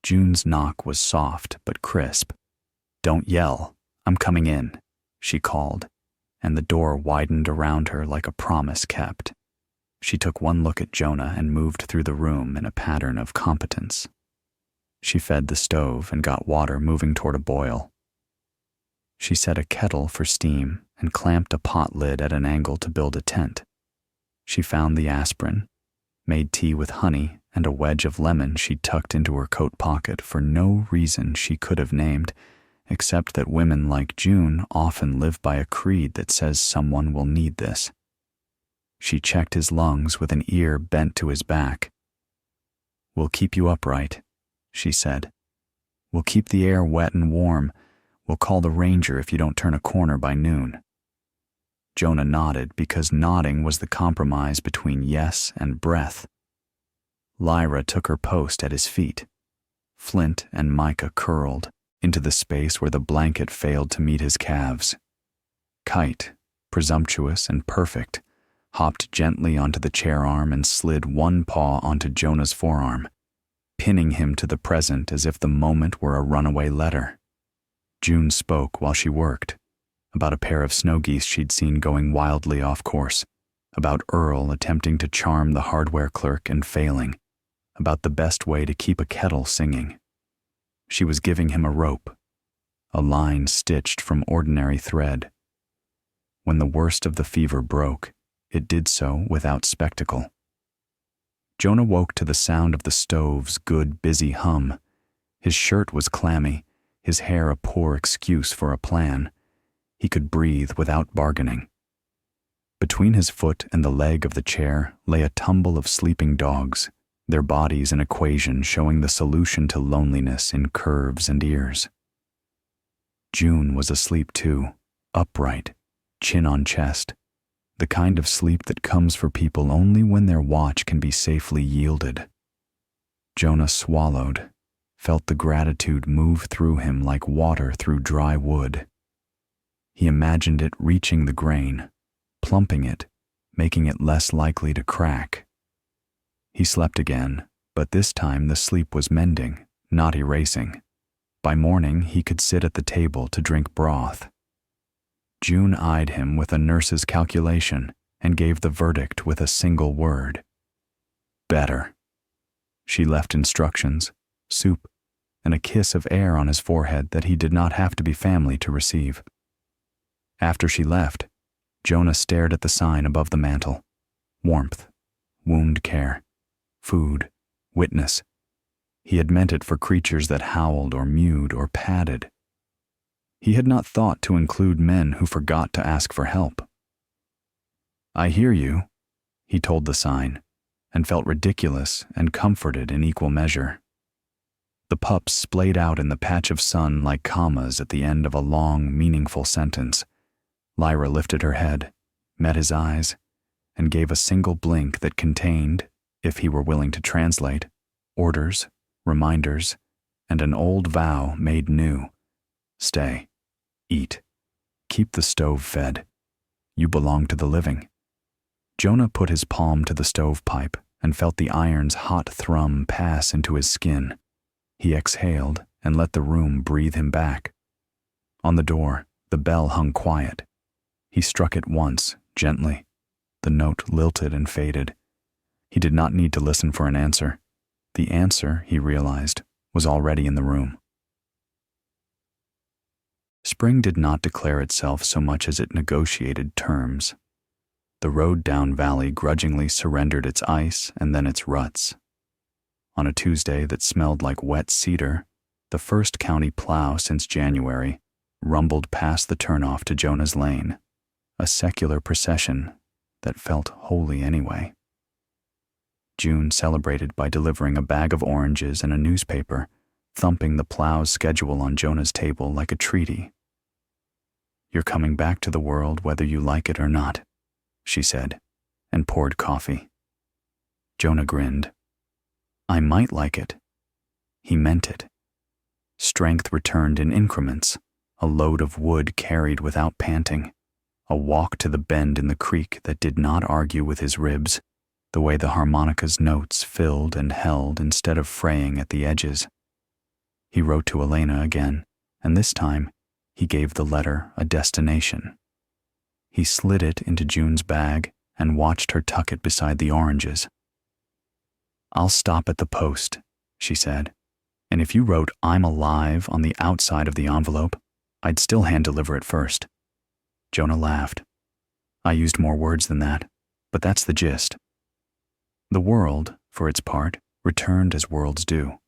June's knock was soft but crisp. "Don't yell. I'm coming in," she called, and the door widened around her like a promise kept. She took one look at Jonah and moved through the room in a pattern of competence. She fed the stove and got water moving toward a boil. She set a kettle for steam and clamped a pot lid at an angle to build a tent. She found the aspirin, made tea with honey and a wedge of lemon she tucked into her coat pocket for no reason she could have named, except that women like June often live by a creed that says someone will need this. She checked his lungs with an ear bent to his back. "We'll keep you upright," she said. "We'll keep the air wet and warm. We'll call the ranger if you don't turn a corner by noon." Jonah nodded because nodding was the compromise between yes and breath. Lyra took her post at his feet. Flint and Micah curled into the space where the blanket failed to meet his calves. Kite, presumptuous and perfect, hopped gently onto the chair arm and slid one paw onto Jonah's forearm, pinning him to the present as if the moment were a runaway letter. June spoke while she worked, about a pair of snow geese she'd seen going wildly off course, about Earl attempting to charm the hardware clerk and failing, about the best way to keep a kettle singing. She was giving him a rope, a line stitched from ordinary thread. When the worst of the fever broke, it did so without spectacle. Jonah woke to the sound of the stove's good, busy hum. His shirt was clammy, his hair a poor excuse for a plan. He could breathe without bargaining. Between his foot and the leg of the chair lay a tumble of sleeping dogs, their bodies an equation showing the solution to loneliness in curves and ears. June was asleep too, upright, chin on chest, the kind of sleep that comes for people only when their watch can be safely yielded. Jonah swallowed, felt the gratitude move through him like water through dry wood. He imagined it reaching the grain, plumping it, making it less likely to crack. He slept again, but this time the sleep was mending, not erasing. By morning, he could sit at the table to drink broth. June eyed him with a nurse's calculation. and gave the verdict with a single word. Better. She left instructions, soup, and a kiss of air on his forehead that he did not have to be family to receive. After she left, Jonah stared at the sign above the mantel. Warmth, wound care, food, witness. He had meant it for creatures that howled or mewed or padded. He had not thought to include men who forgot to ask for help. I hear you, he told the sign, and felt ridiculous and comforted in equal measure. The pups splayed out in the patch of sun like commas at the end of a long, meaningful sentence. Lyra lifted her head, met his eyes, and gave a single blink that contained, if he were willing to translate, orders, reminders, and an old vow made new. Stay. Eat. Keep the stove fed. You belong to the living. Jonah put his palm to the stovepipe and felt the iron's hot thrum pass into his skin. He exhaled and let the room breathe him back. On the door, the bell hung quiet. He struck it once, gently. The note lilted and faded. He did not need to listen for an answer. The answer, he realized, was already in the room. Spring did not declare itself so much as it negotiated terms. The road down valley grudgingly surrendered its ice and then its ruts. On a Tuesday that smelled like wet cedar, the first county plow since January rumbled past the turnoff to Jonah's lane, a secular procession that felt holy anyway. June celebrated by delivering a bag of oranges and a newspaper, thumping the plow's schedule on Jonah's table like a treaty. You're coming back to the world whether you like it or not, she said, and poured coffee. Jonah grinned. I might like it. He meant it. Strength returned in increments, a load of wood carried without panting, a walk to the bend in the creek that did not argue with his ribs, the way the harmonica's notes filled and held instead of fraying at the edges. He wrote to Elena again, and this time he gave the letter a destination. He slid it into June's bag and watched her tuck it beside the oranges. I'll stop at the post, she said, and if you wrote I'm alive on the outside of the envelope, I'd still hand-deliver it first. Jonah laughed. I used more words than that, but that's the gist. The world, for its part, returned as worlds do,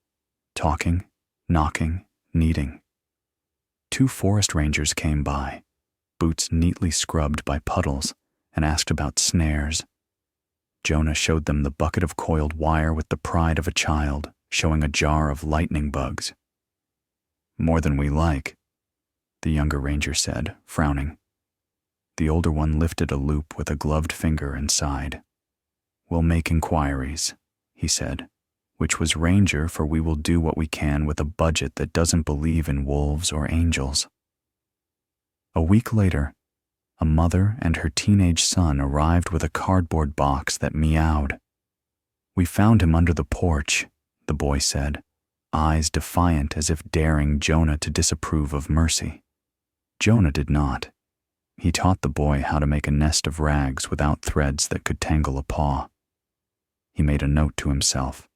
talking, knocking, kneading. 2 forest rangers came by, boots neatly scrubbed by puddles, and asked about snares. Jonah showed them the bucket of coiled wire with the pride of a child, showing a jar of lightning bugs. More than we like, the younger ranger said, frowning. The older one lifted a loop with a gloved finger and sighed. We'll make inquiries, he said, which was ranger for we will do what we can with a budget that doesn't believe in wolves or angels. A week later, a mother and her teenage son arrived with a cardboard box that meowed. We found him under the porch, the boy said, eyes defiant as if daring Jonah to disapprove of mercy. Jonah did not. He taught the boy how to make a nest of rags without threads that could tangle a paw. He made a note to himself.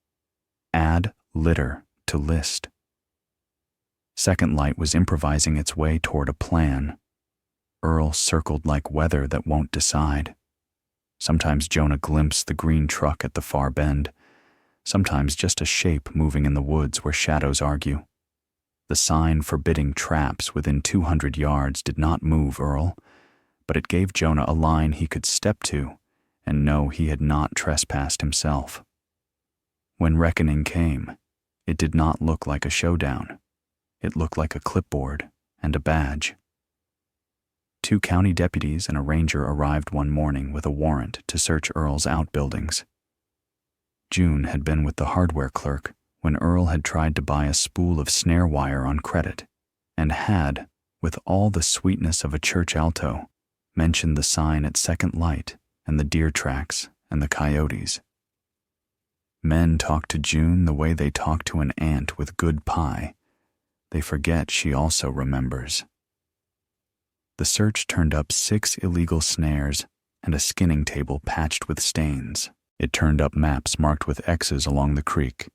Add litter to list. Second Light was improvising its way toward a plan. Earl circled like weather that won't decide. Sometimes Jonah glimpsed the green truck at the far bend, sometimes just a shape moving in the woods where shadows argue. The sign forbidding traps within 200 yards did not move Earl, but it gave Jonah a line he could step to and know he had not trespassed himself. When reckoning came, it did not look like a showdown. It looked like a clipboard and a badge. 2 county deputies and a ranger arrived one morning with a warrant to search Earl's outbuildings. June had been with the hardware clerk when Earl had tried to buy a spool of snare wire on credit and had, with all the sweetness of a church alto, mentioned the sign at Second Light and the deer tracks and the coyotes. Men talk to June the way they talk to an ant with good pie. They forget she also remembers. The search turned up 6 illegal snares, and a skinning table patched with stains. It turned up maps marked with X's along the creek.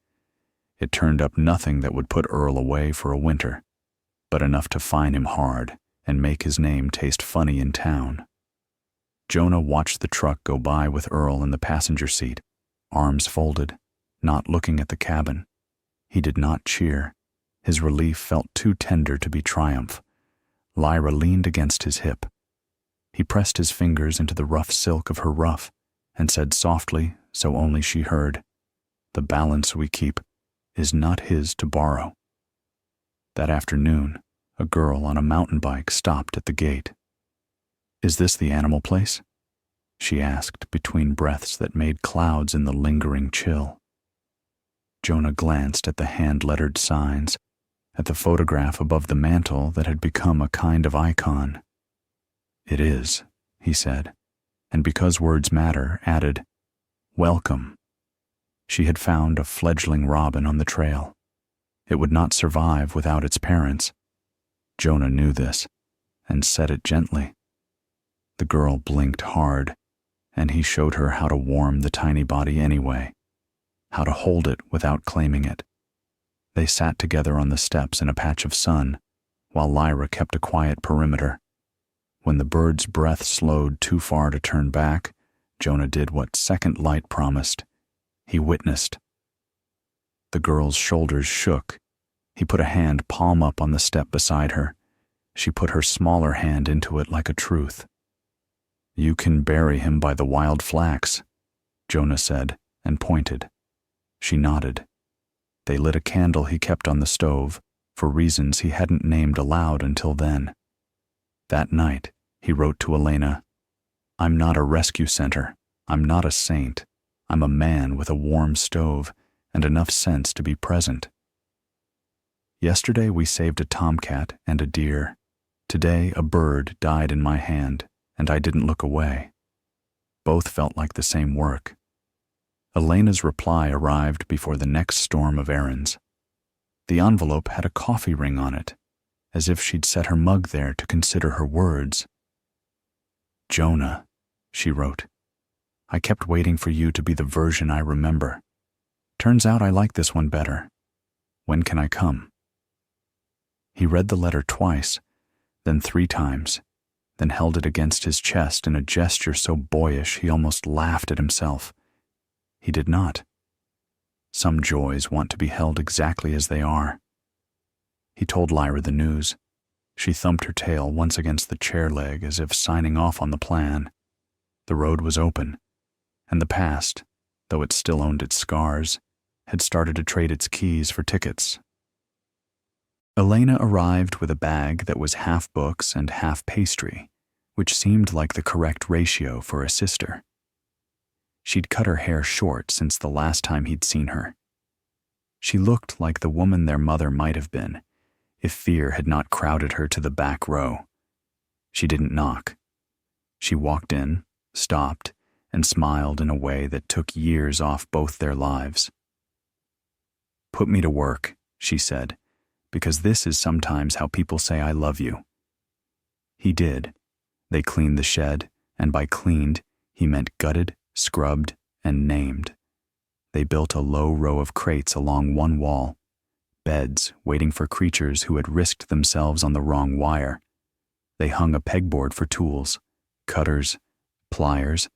It turned up nothing that would put Earl away for a winter, but enough to fine him hard and make his name taste funny in town. Jonah watched the truck go by with Earl in the passenger seat, arms folded, not looking at the cabin. He did not cheer. His relief felt too tender to be triumph. Lyra leaned against his hip. He pressed his fingers into the rough silk of her ruff and said softly, so only she heard, "The balance we keep is not his to borrow." That afternoon, a girl on a mountain bike stopped at the gate. "Is this the animal place?" she asked between breaths that made clouds in the lingering chill. Jonah glanced at the hand-lettered signs, at the photograph above the mantel that had become a kind of icon. "It is," he said, and because words matter, added, "Welcome." She had found a fledgling robin on the trail. It would not survive without its parents. Jonah knew this, and said it gently. The girl blinked hard, and he showed her how to warm the tiny body anyway, how to hold it without claiming it. They sat together on the steps in a patch of sun, while Lyra kept a quiet perimeter. When the bird's breath slowed too far to turn back, Jonah did what second light promised. He witnessed. The girl's shoulders shook. He put a hand palm up on the step beside her. She put her smaller hand into it like a truth. "You can bury him by the wild flax," Jonah said, and pointed. She nodded. They lit a candle he kept on the stove, for reasons he hadn't named aloud until then. That night, he wrote to Elena, "I'm not a rescue center. I'm not a saint. I'm a man with a warm stove and enough sense to be present. Yesterday we saved a tomcat and a deer. Today a bird died in my hand, and I didn't look away. Both felt like the same work." Elena's reply arrived before the next storm of errands. The envelope had a coffee ring on it, as if she'd set her mug there to consider her words. "Jonah," she wrote, "I kept waiting for you to be the version I remember. Turns out I like this one better. When can I come?" He read the letter twice, then 3 times, then held it against his chest in a gesture so boyish he almost laughed at himself. He did not. Some joys want to be held exactly as they are. He told Lyra the news. She thumped her tail once against the chair leg as if signing off on the plan. The road was open, and the past, though it still owned its scars, had started to trade its keys for tickets. Elena arrived with a bag that was half books and half pastry, which seemed like the correct ratio for a sister. She'd cut her hair short since the last time he'd seen her. She looked like the woman their mother might have been, if fear had not crowded her to the back row. She didn't knock. She walked in, stopped, and smiled in a way that took years off both their lives. "Put me to work," she said, "because this is sometimes how people say I love you." He did. They cleaned the shed, and by cleaned, he meant gutted, scrubbed, and named. They built a low row of crates along one wall, beds waiting for creatures who had risked themselves on the wrong wire. They hung a pegboard for tools, cutters, pliers,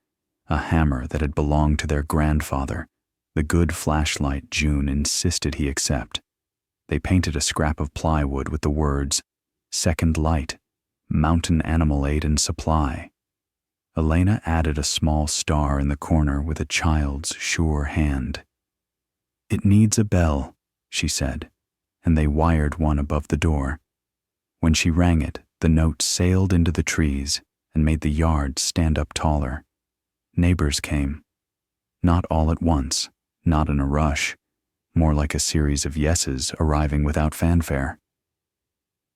a hammer that had belonged to their grandfather, the good flashlight June insisted he accept. They painted a scrap of plywood with the words, "Second Light, Mountain Animal Aid and Supply." Elena added a small star in the corner with a child's sure hand. "It needs a bell," she said, and they wired one above the door. When she rang it, the note sailed into the trees and made the yard stand up taller. Neighbors came. Not all at once, not in a rush, more like a series of yeses arriving without fanfare.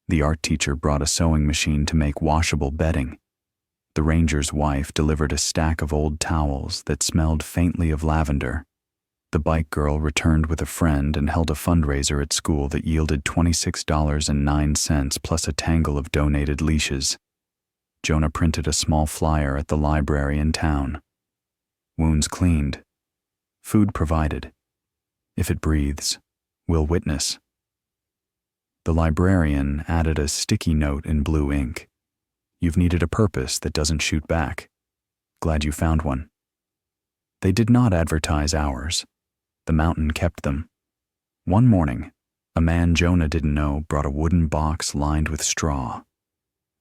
The art teacher brought a sewing machine to make washable bedding. The ranger's wife delivered a stack of old towels that smelled faintly of lavender. The bike girl returned with a friend and held a fundraiser at school that yielded $26.09 plus a tangle of donated leashes. Jonah printed a small flyer at the library in town. Wounds cleaned. Food provided. If it breathes, we'll witness. The librarian added a sticky note in blue ink. You've needed a purpose that doesn't shoot back. Glad you found one. They did not advertise hours. The mountain kept them. One morning, a man Jonah didn't know brought a wooden box lined with straw.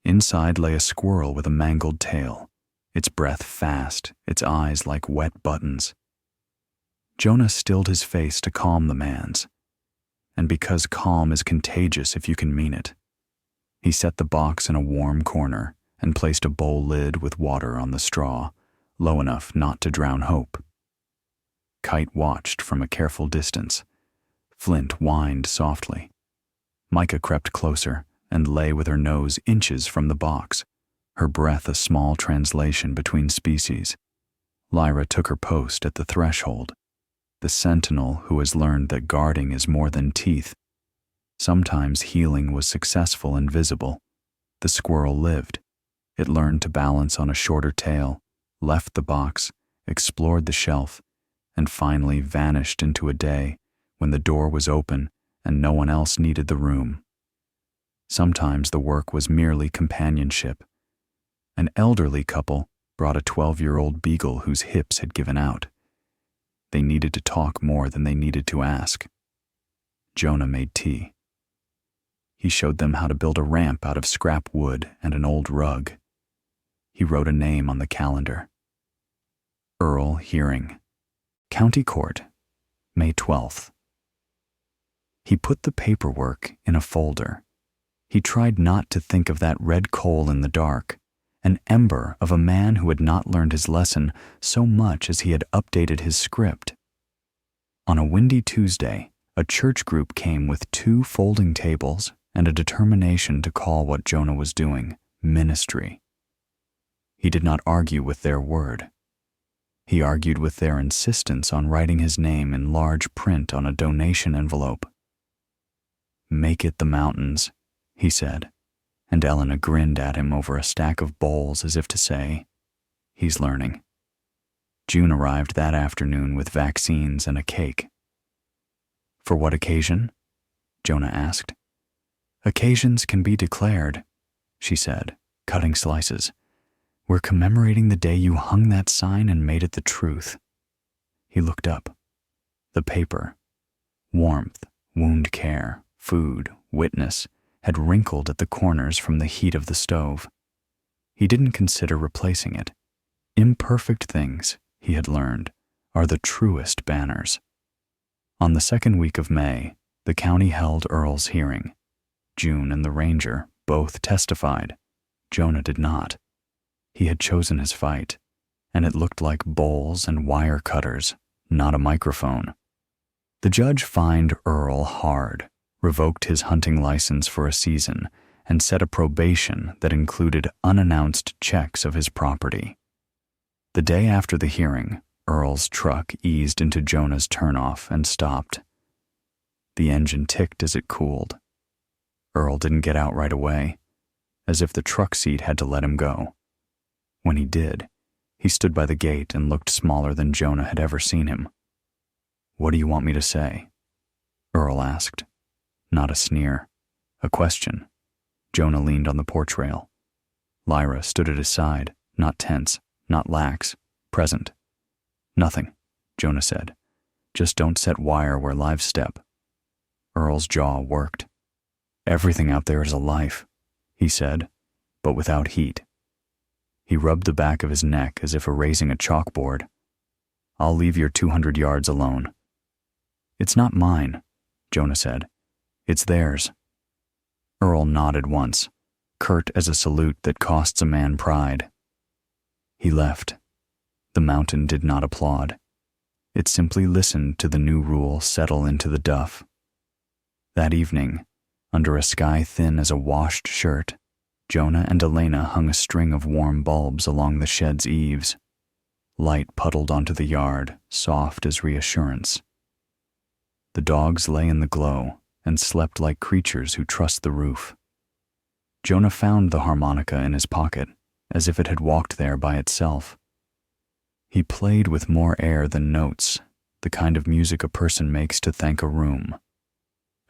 Inside lay a squirrel with a mangled tail, its breath fast, its eyes like wet buttons. Jonah stilled his face to calm the man's, and because calm is contagious if you can mean it. He set the box in a warm corner and placed a bowl lid with water on the straw, low enough not to drown hope. Kite watched from a careful distance. Flint whined softly. Micah crept closer and lay with her nose inches from the box, her breath a small translation between species. Lyra took her post at the threshold, the sentinel who has learned that guarding is more than teeth. Sometimes healing was successful and visible. The squirrel lived. It learned to balance on a shorter tail, left the box, explored the shelf, and finally vanished into a day when the door was open and no one else needed the room. Sometimes the work was merely companionship. An elderly couple brought a 12-year-old beagle whose hips had given out. They needed to talk more than they needed to ask. Jonah made tea. He showed them how to build a ramp out of scrap wood and an old rug. He wrote a name on the calendar. Earl Hearing. County Court, May 12th. He put the paperwork in a folder. He tried not to think of that red coal in the dark, an ember of a man who had not learned his lesson so much as he had updated his script. On a windy Tuesday, a church group came with 2 folding tables and a determination to call what Jonah was doing ministry. He did not argue with their word. He argued with their insistence on writing his name in large print on a donation envelope. "Make it the mountains," he said, and Elena grinned at him over a stack of bowls as if to say, "He's learning." June arrived that afternoon with vaccines and a cake. "For what occasion?" Jonah asked. "Occasions can be declared," she said, cutting slices. "We're commemorating the day you hung that sign and made it the truth." He looked up. The paper, warmth, wound care, food, witness, had wrinkled at the corners from the heat of the stove. He didn't consider replacing it. Imperfect things, he had learned, are the truest banners. On the second week of May, the county held Earl's hearing. June and the ranger both testified. Jonah did not. He had chosen his fight, and it looked like bowls and wire cutters, not a microphone. The judge fined Earl hard, revoked his hunting license for a season, and set a probation that included unannounced checks of his property. The day after the hearing, Earl's truck eased into Jonah's turnoff and stopped. The engine ticked as it cooled. Earl didn't get out right away, as if the truck seat had to let him go. When he did, he stood by the gate and looked smaller than Jonah had ever seen him. "What do you want me to say?" Earl asked. Not a sneer, a question. Jonah leaned on the porch rail. Lyra stood at his side, not tense, not lax, present. "Nothing," Jonah said. "Just don't set wire where lives step." Earl's jaw worked. "Everything out there is a life," he said, but without heat. He rubbed the back of his neck as if erasing a chalkboard. "I'll leave your 200 yards alone." "It's not mine," Jonah said. "It's theirs." Earl nodded once, curt as a salute that costs a man pride. He left. The mountain did not applaud. It simply listened to the new rule settle into the duff. That evening, under a sky thin as a washed shirt, Jonah and Elena hung a string of warm bulbs along the shed's eaves. Light puddled onto the yard, soft as reassurance. The dogs lay in the glow and slept like creatures who trust the roof. Jonah found the harmonica in his pocket, as if it had walked there by itself. He played with more air than notes, the kind of music a person makes to thank a room.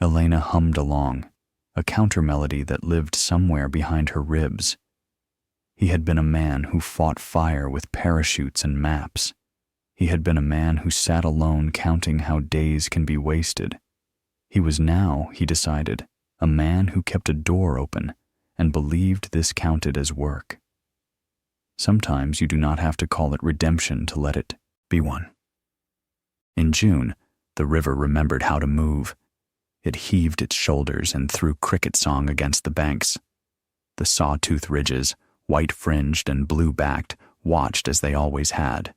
Elena hummed along, a counter-melody that lived somewhere behind her ribs. He had been a man who fought fire with parachutes and maps. He had been a man who sat alone counting how days can be wasted. He was now, he decided, a man who kept a door open and believed this counted as work. Sometimes you do not have to call it redemption to let it be one. In June, the river remembered how to move. It heaved its shoulders and threw cricket song against the banks. The sawtooth ridges, white-fringed and blue-backed, watched as they always had.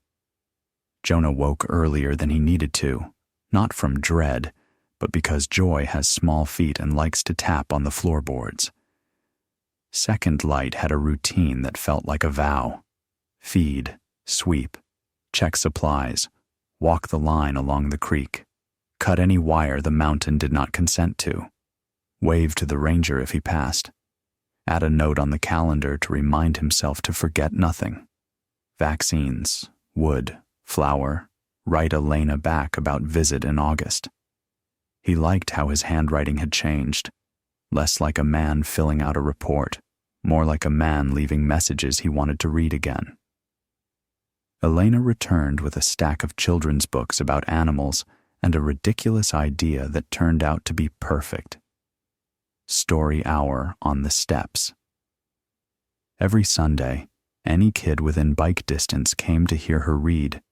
Jonah woke earlier than he needed to, not from dread, but because joy has small feet and likes to tap on the floorboards. Second Light had a routine that felt like a vow. Feed, sweep, check supplies, walk the line along the creek, cut any wire the mountain did not consent to, wave to the ranger if he passed, add a note on the calendar to remind himself to forget nothing. Vaccines, wood, flour, write Elena back about visit in August. He liked how his handwriting had changed, less like a man filling out a report, more like a man leaving messages he wanted to read again. Elena returned with a stack of children's books about animals and a ridiculous idea that turned out to be perfect. Story hour on the steps. Every Sunday, any kid within bike distance came to hear her read,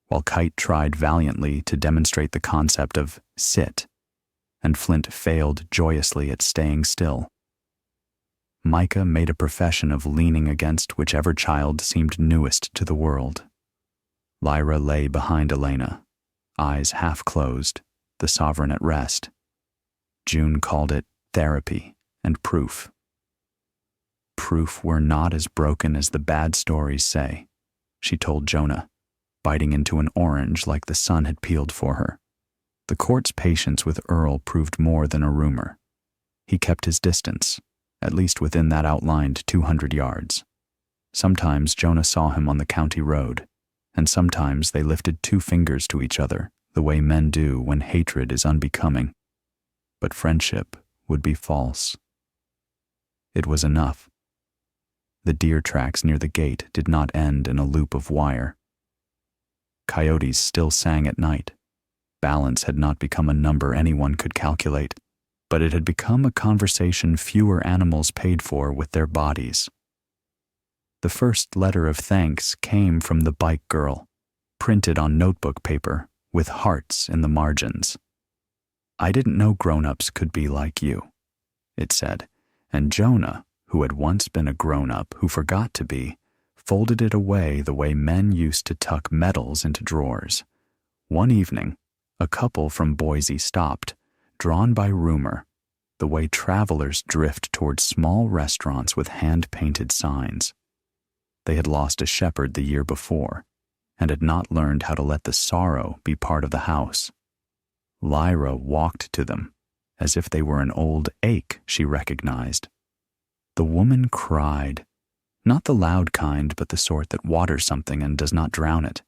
while Kite tried valiantly to demonstrate the concept of sit, and Flint failed joyously at staying still. Micah made a profession of leaning against whichever child seemed newest to the world. Lyra lay behind Elena, eyes half closed, the sovereign at rest. June called it therapy and proof. Proof we're not as broken as the bad stories say, she told Jonah, biting into an orange like the sun had peeled for her. The court's patience with Earl proved more than a rumor. He kept his distance, at least within that outlined 200 yards. Sometimes Jonah saw him on the county road, and sometimes they lifted 2 fingers to each other, the way men do when hatred is unbecoming. But friendship would be false. It was enough. The deer tracks near the gate did not end in a loop of wire. Coyotes still sang at night. Balance had not become a number anyone could calculate, but it had become a conversation fewer animals paid for with their bodies. The first letter of thanks came from the bike girl, printed on notebook paper with hearts in the margins. "I didn't know grown-ups could be like you," it said, and Jonah, who had once been a grown-up who forgot to be, folded it away the way men used to tuck medals into drawers. One evening, a couple from Boise stopped, drawn by rumor, the way travelers drift toward small restaurants with hand-painted signs. They had lost a shepherd the year before, and had not learned how to let the sorrow be part of the house. Lyra walked to them, as if they were an old ache she recognized. The woman cried, not the loud kind, but the sort that waters something and does not drown it.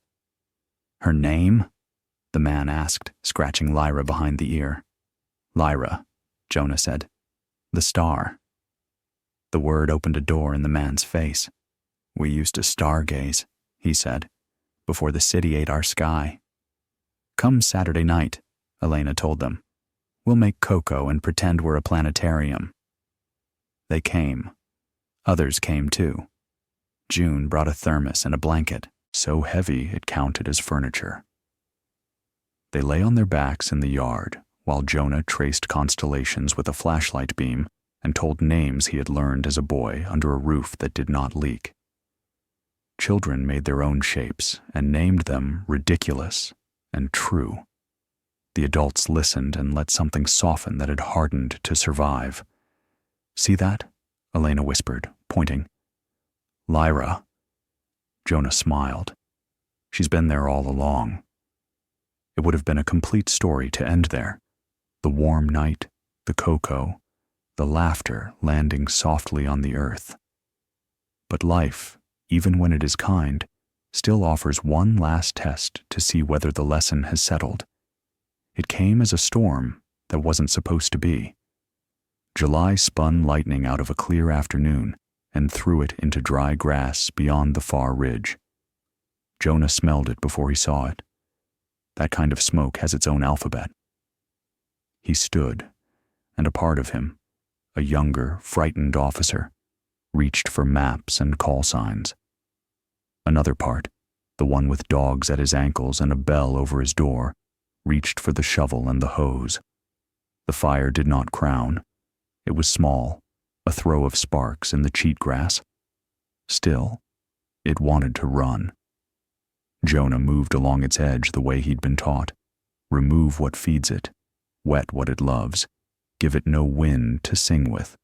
"Her name?" the man asked, scratching Lyra behind the ear. "Lyra," Jonah said. "The star." The word opened a door in the man's face. "We used to stargaze," he said, "before the city ate our sky." "Come Saturday night," Elena told them. "We'll make cocoa and pretend we're a planetarium." They came. Others came too. June brought a thermos and a blanket, so heavy it counted as furniture. They lay on their backs in the yard while Jonah traced constellations with a flashlight beam and told names he had learned as a boy under a roof that did not leak. Children made their own shapes and named them ridiculous and true. The adults listened and let something soften that had hardened to survive. "See that?" Elena whispered, pointing. "Lyra." Jonah smiled. "She's been there all along." It would have been a complete story to end there. The warm night, the cocoa, the laughter landing softly on the earth. But life even when it is kind, still offers one last test to see whether the lesson has settled. It came as a storm that wasn't supposed to be. July spun lightning out of a clear afternoon and threw it into dry grass beyond the far ridge. Jonah smelled it before he saw it. That kind of smoke has its own alphabet. He stood, and a part of him, a younger, frightened officer, reached for maps and call signs. Another part, the one with dogs at his ankles and a bell over his door, reached for the shovel and the hose. The fire did not crown. It was small, a throw of sparks in the cheatgrass. Still, it wanted to run. Jonah moved along its edge the way he'd been taught. Remove what feeds it, wet what it loves, give it no wind to sing with.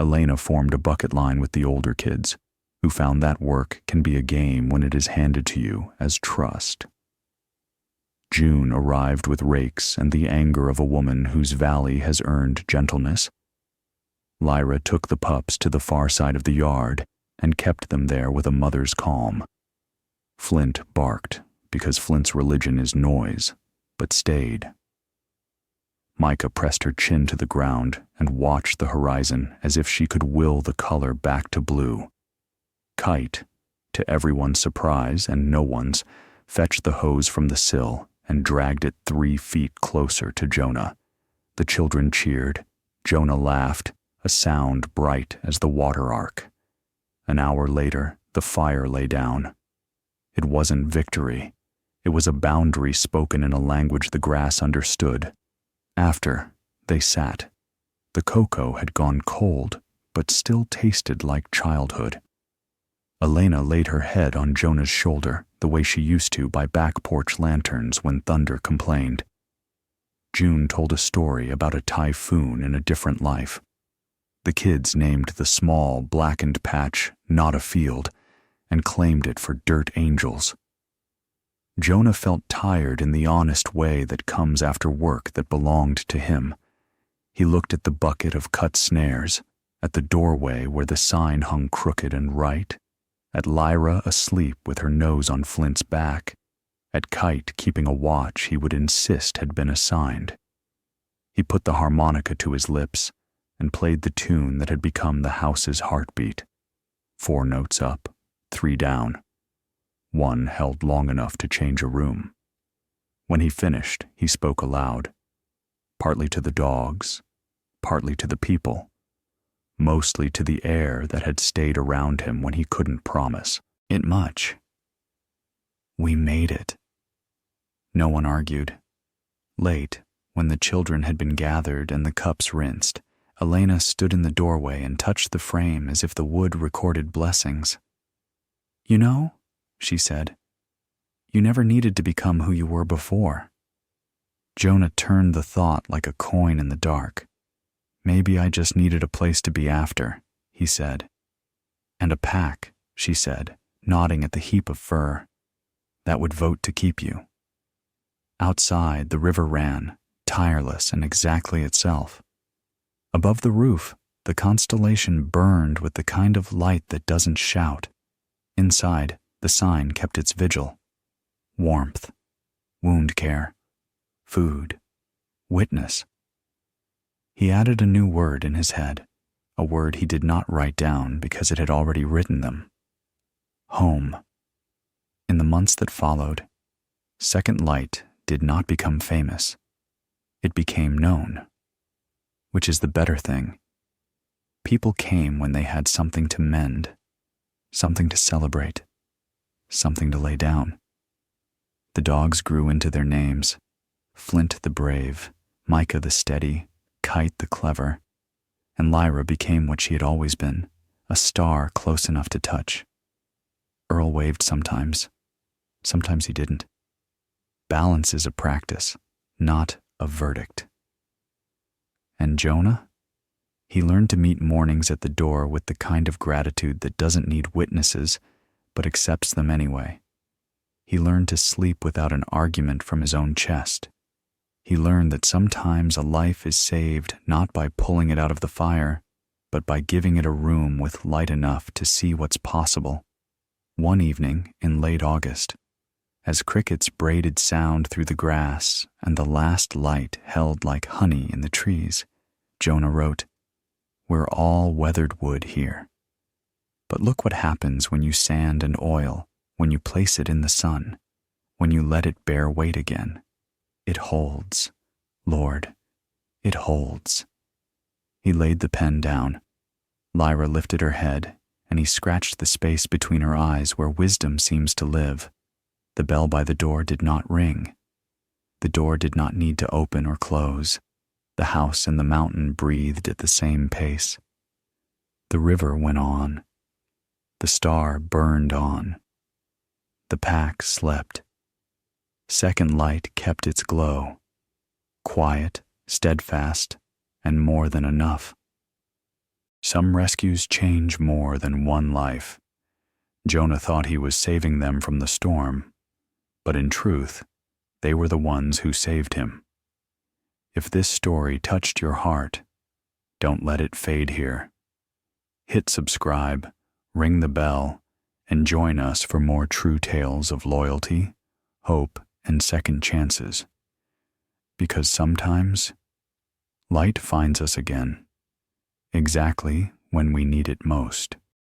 Elena formed a bucket line with the older kids, who found that work can be a game when it is handed to you as trust. June arrived with rakes and the anger of a woman whose valley has earned gentleness. Lyra took the pups to the far side of the yard and kept them there with a mother's calm. Flint barked because Flint's religion is noise, but stayed. Micah pressed her chin to the ground and watched the horizon as if she could will the color back to blue. Kite, to everyone's surprise and no one's, fetched the hose from the sill and dragged it 3 feet closer to Jonah. The children cheered. Jonah laughed, a sound bright as the water arc. An hour later, the fire lay down. It wasn't victory. It was a boundary spoken in a language the grass understood. After, they sat. The cocoa had gone cold, but still tasted like childhood. Elena laid her head on Jonah's shoulder, the way she used to by back porch lanterns when thunder complained. June told a story about a typhoon in a different life. The kids named the small, blackened patch not a field, and claimed it for dirt angels. Jonah felt tired in the honest way that comes after work that belonged to him. He looked at the bucket of cut snares, at the doorway where the sign hung crooked and right, at Lyra asleep with her nose on Flint's back, at Kite keeping a watch he would insist had been assigned. He put the harmonica to his lips and played the tune that had become the house's heartbeat. 4 notes up, 3 down. 1 held long enough to change a room. When he finished, he spoke aloud, partly to the dogs, partly to the people, mostly to the air that had stayed around him when he couldn't promise it much. We made it. No one argued. Late, when the children had been gathered and the cups rinsed, Elena stood in the doorway and touched the frame as if the wood recorded blessings. You know, she said, you never needed to become who you were before. Jonah turned the thought like a coin in the dark. Maybe I just needed a place to be after, he said. And a pack, she said, nodding at the heap of fur, that would vote to keep you. Outside, the river ran, tireless and exactly itself. Above the roof, the constellation burned with the kind of light that doesn't shout. Inside, the sign kept its vigil. Warmth, wound care, food, witness. He added a new word in his head, a word he did not write down because it had already written them. Home. In the months that followed, Second Light did not become famous. It became known, which is the better thing. People came when they had something to mend, something to celebrate, something to lay down. The dogs grew into their names, Flint the brave, Micah the steady, Kite the clever, and Lyra became what she had always been, a star close enough to touch. Earl waved sometimes. Sometimes he didn't. Balance is a practice, not a verdict. And Jonah? He learned to meet mornings at the door with the kind of gratitude that doesn't need witnesses, but accepts them anyway. He learned to sleep without an argument from his own chest. He learned that sometimes a life is saved not by pulling it out of the fire, but by giving it a room with light enough to see what's possible. One evening in late August, as crickets braided sound through the grass and the last light held like honey in the trees, Jonah wrote, "We're all weathered wood here. But look what happens when you sand and oil, when you place it in the sun, when you let it bear weight again. It holds. Lord, it holds." He laid the pen down. Lyra lifted her head, and he scratched the space between her eyes where wisdom seems to live. The bell by the door did not ring. The door did not need to open or close. The house and the mountain breathed at the same pace. The river went on. The star burned on. The pack slept. Second light kept its glow. Quiet, steadfast, and more than enough. Some rescues change more than one life. Jonah thought he was saving them from the storm, but in truth, they were the ones who saved him. If this story touched your heart, don't let it fade here. Hit subscribe, ring the bell, and join us for more true tales of loyalty, hope, and second chances. Because sometimes, light finds us again, exactly when we need it most.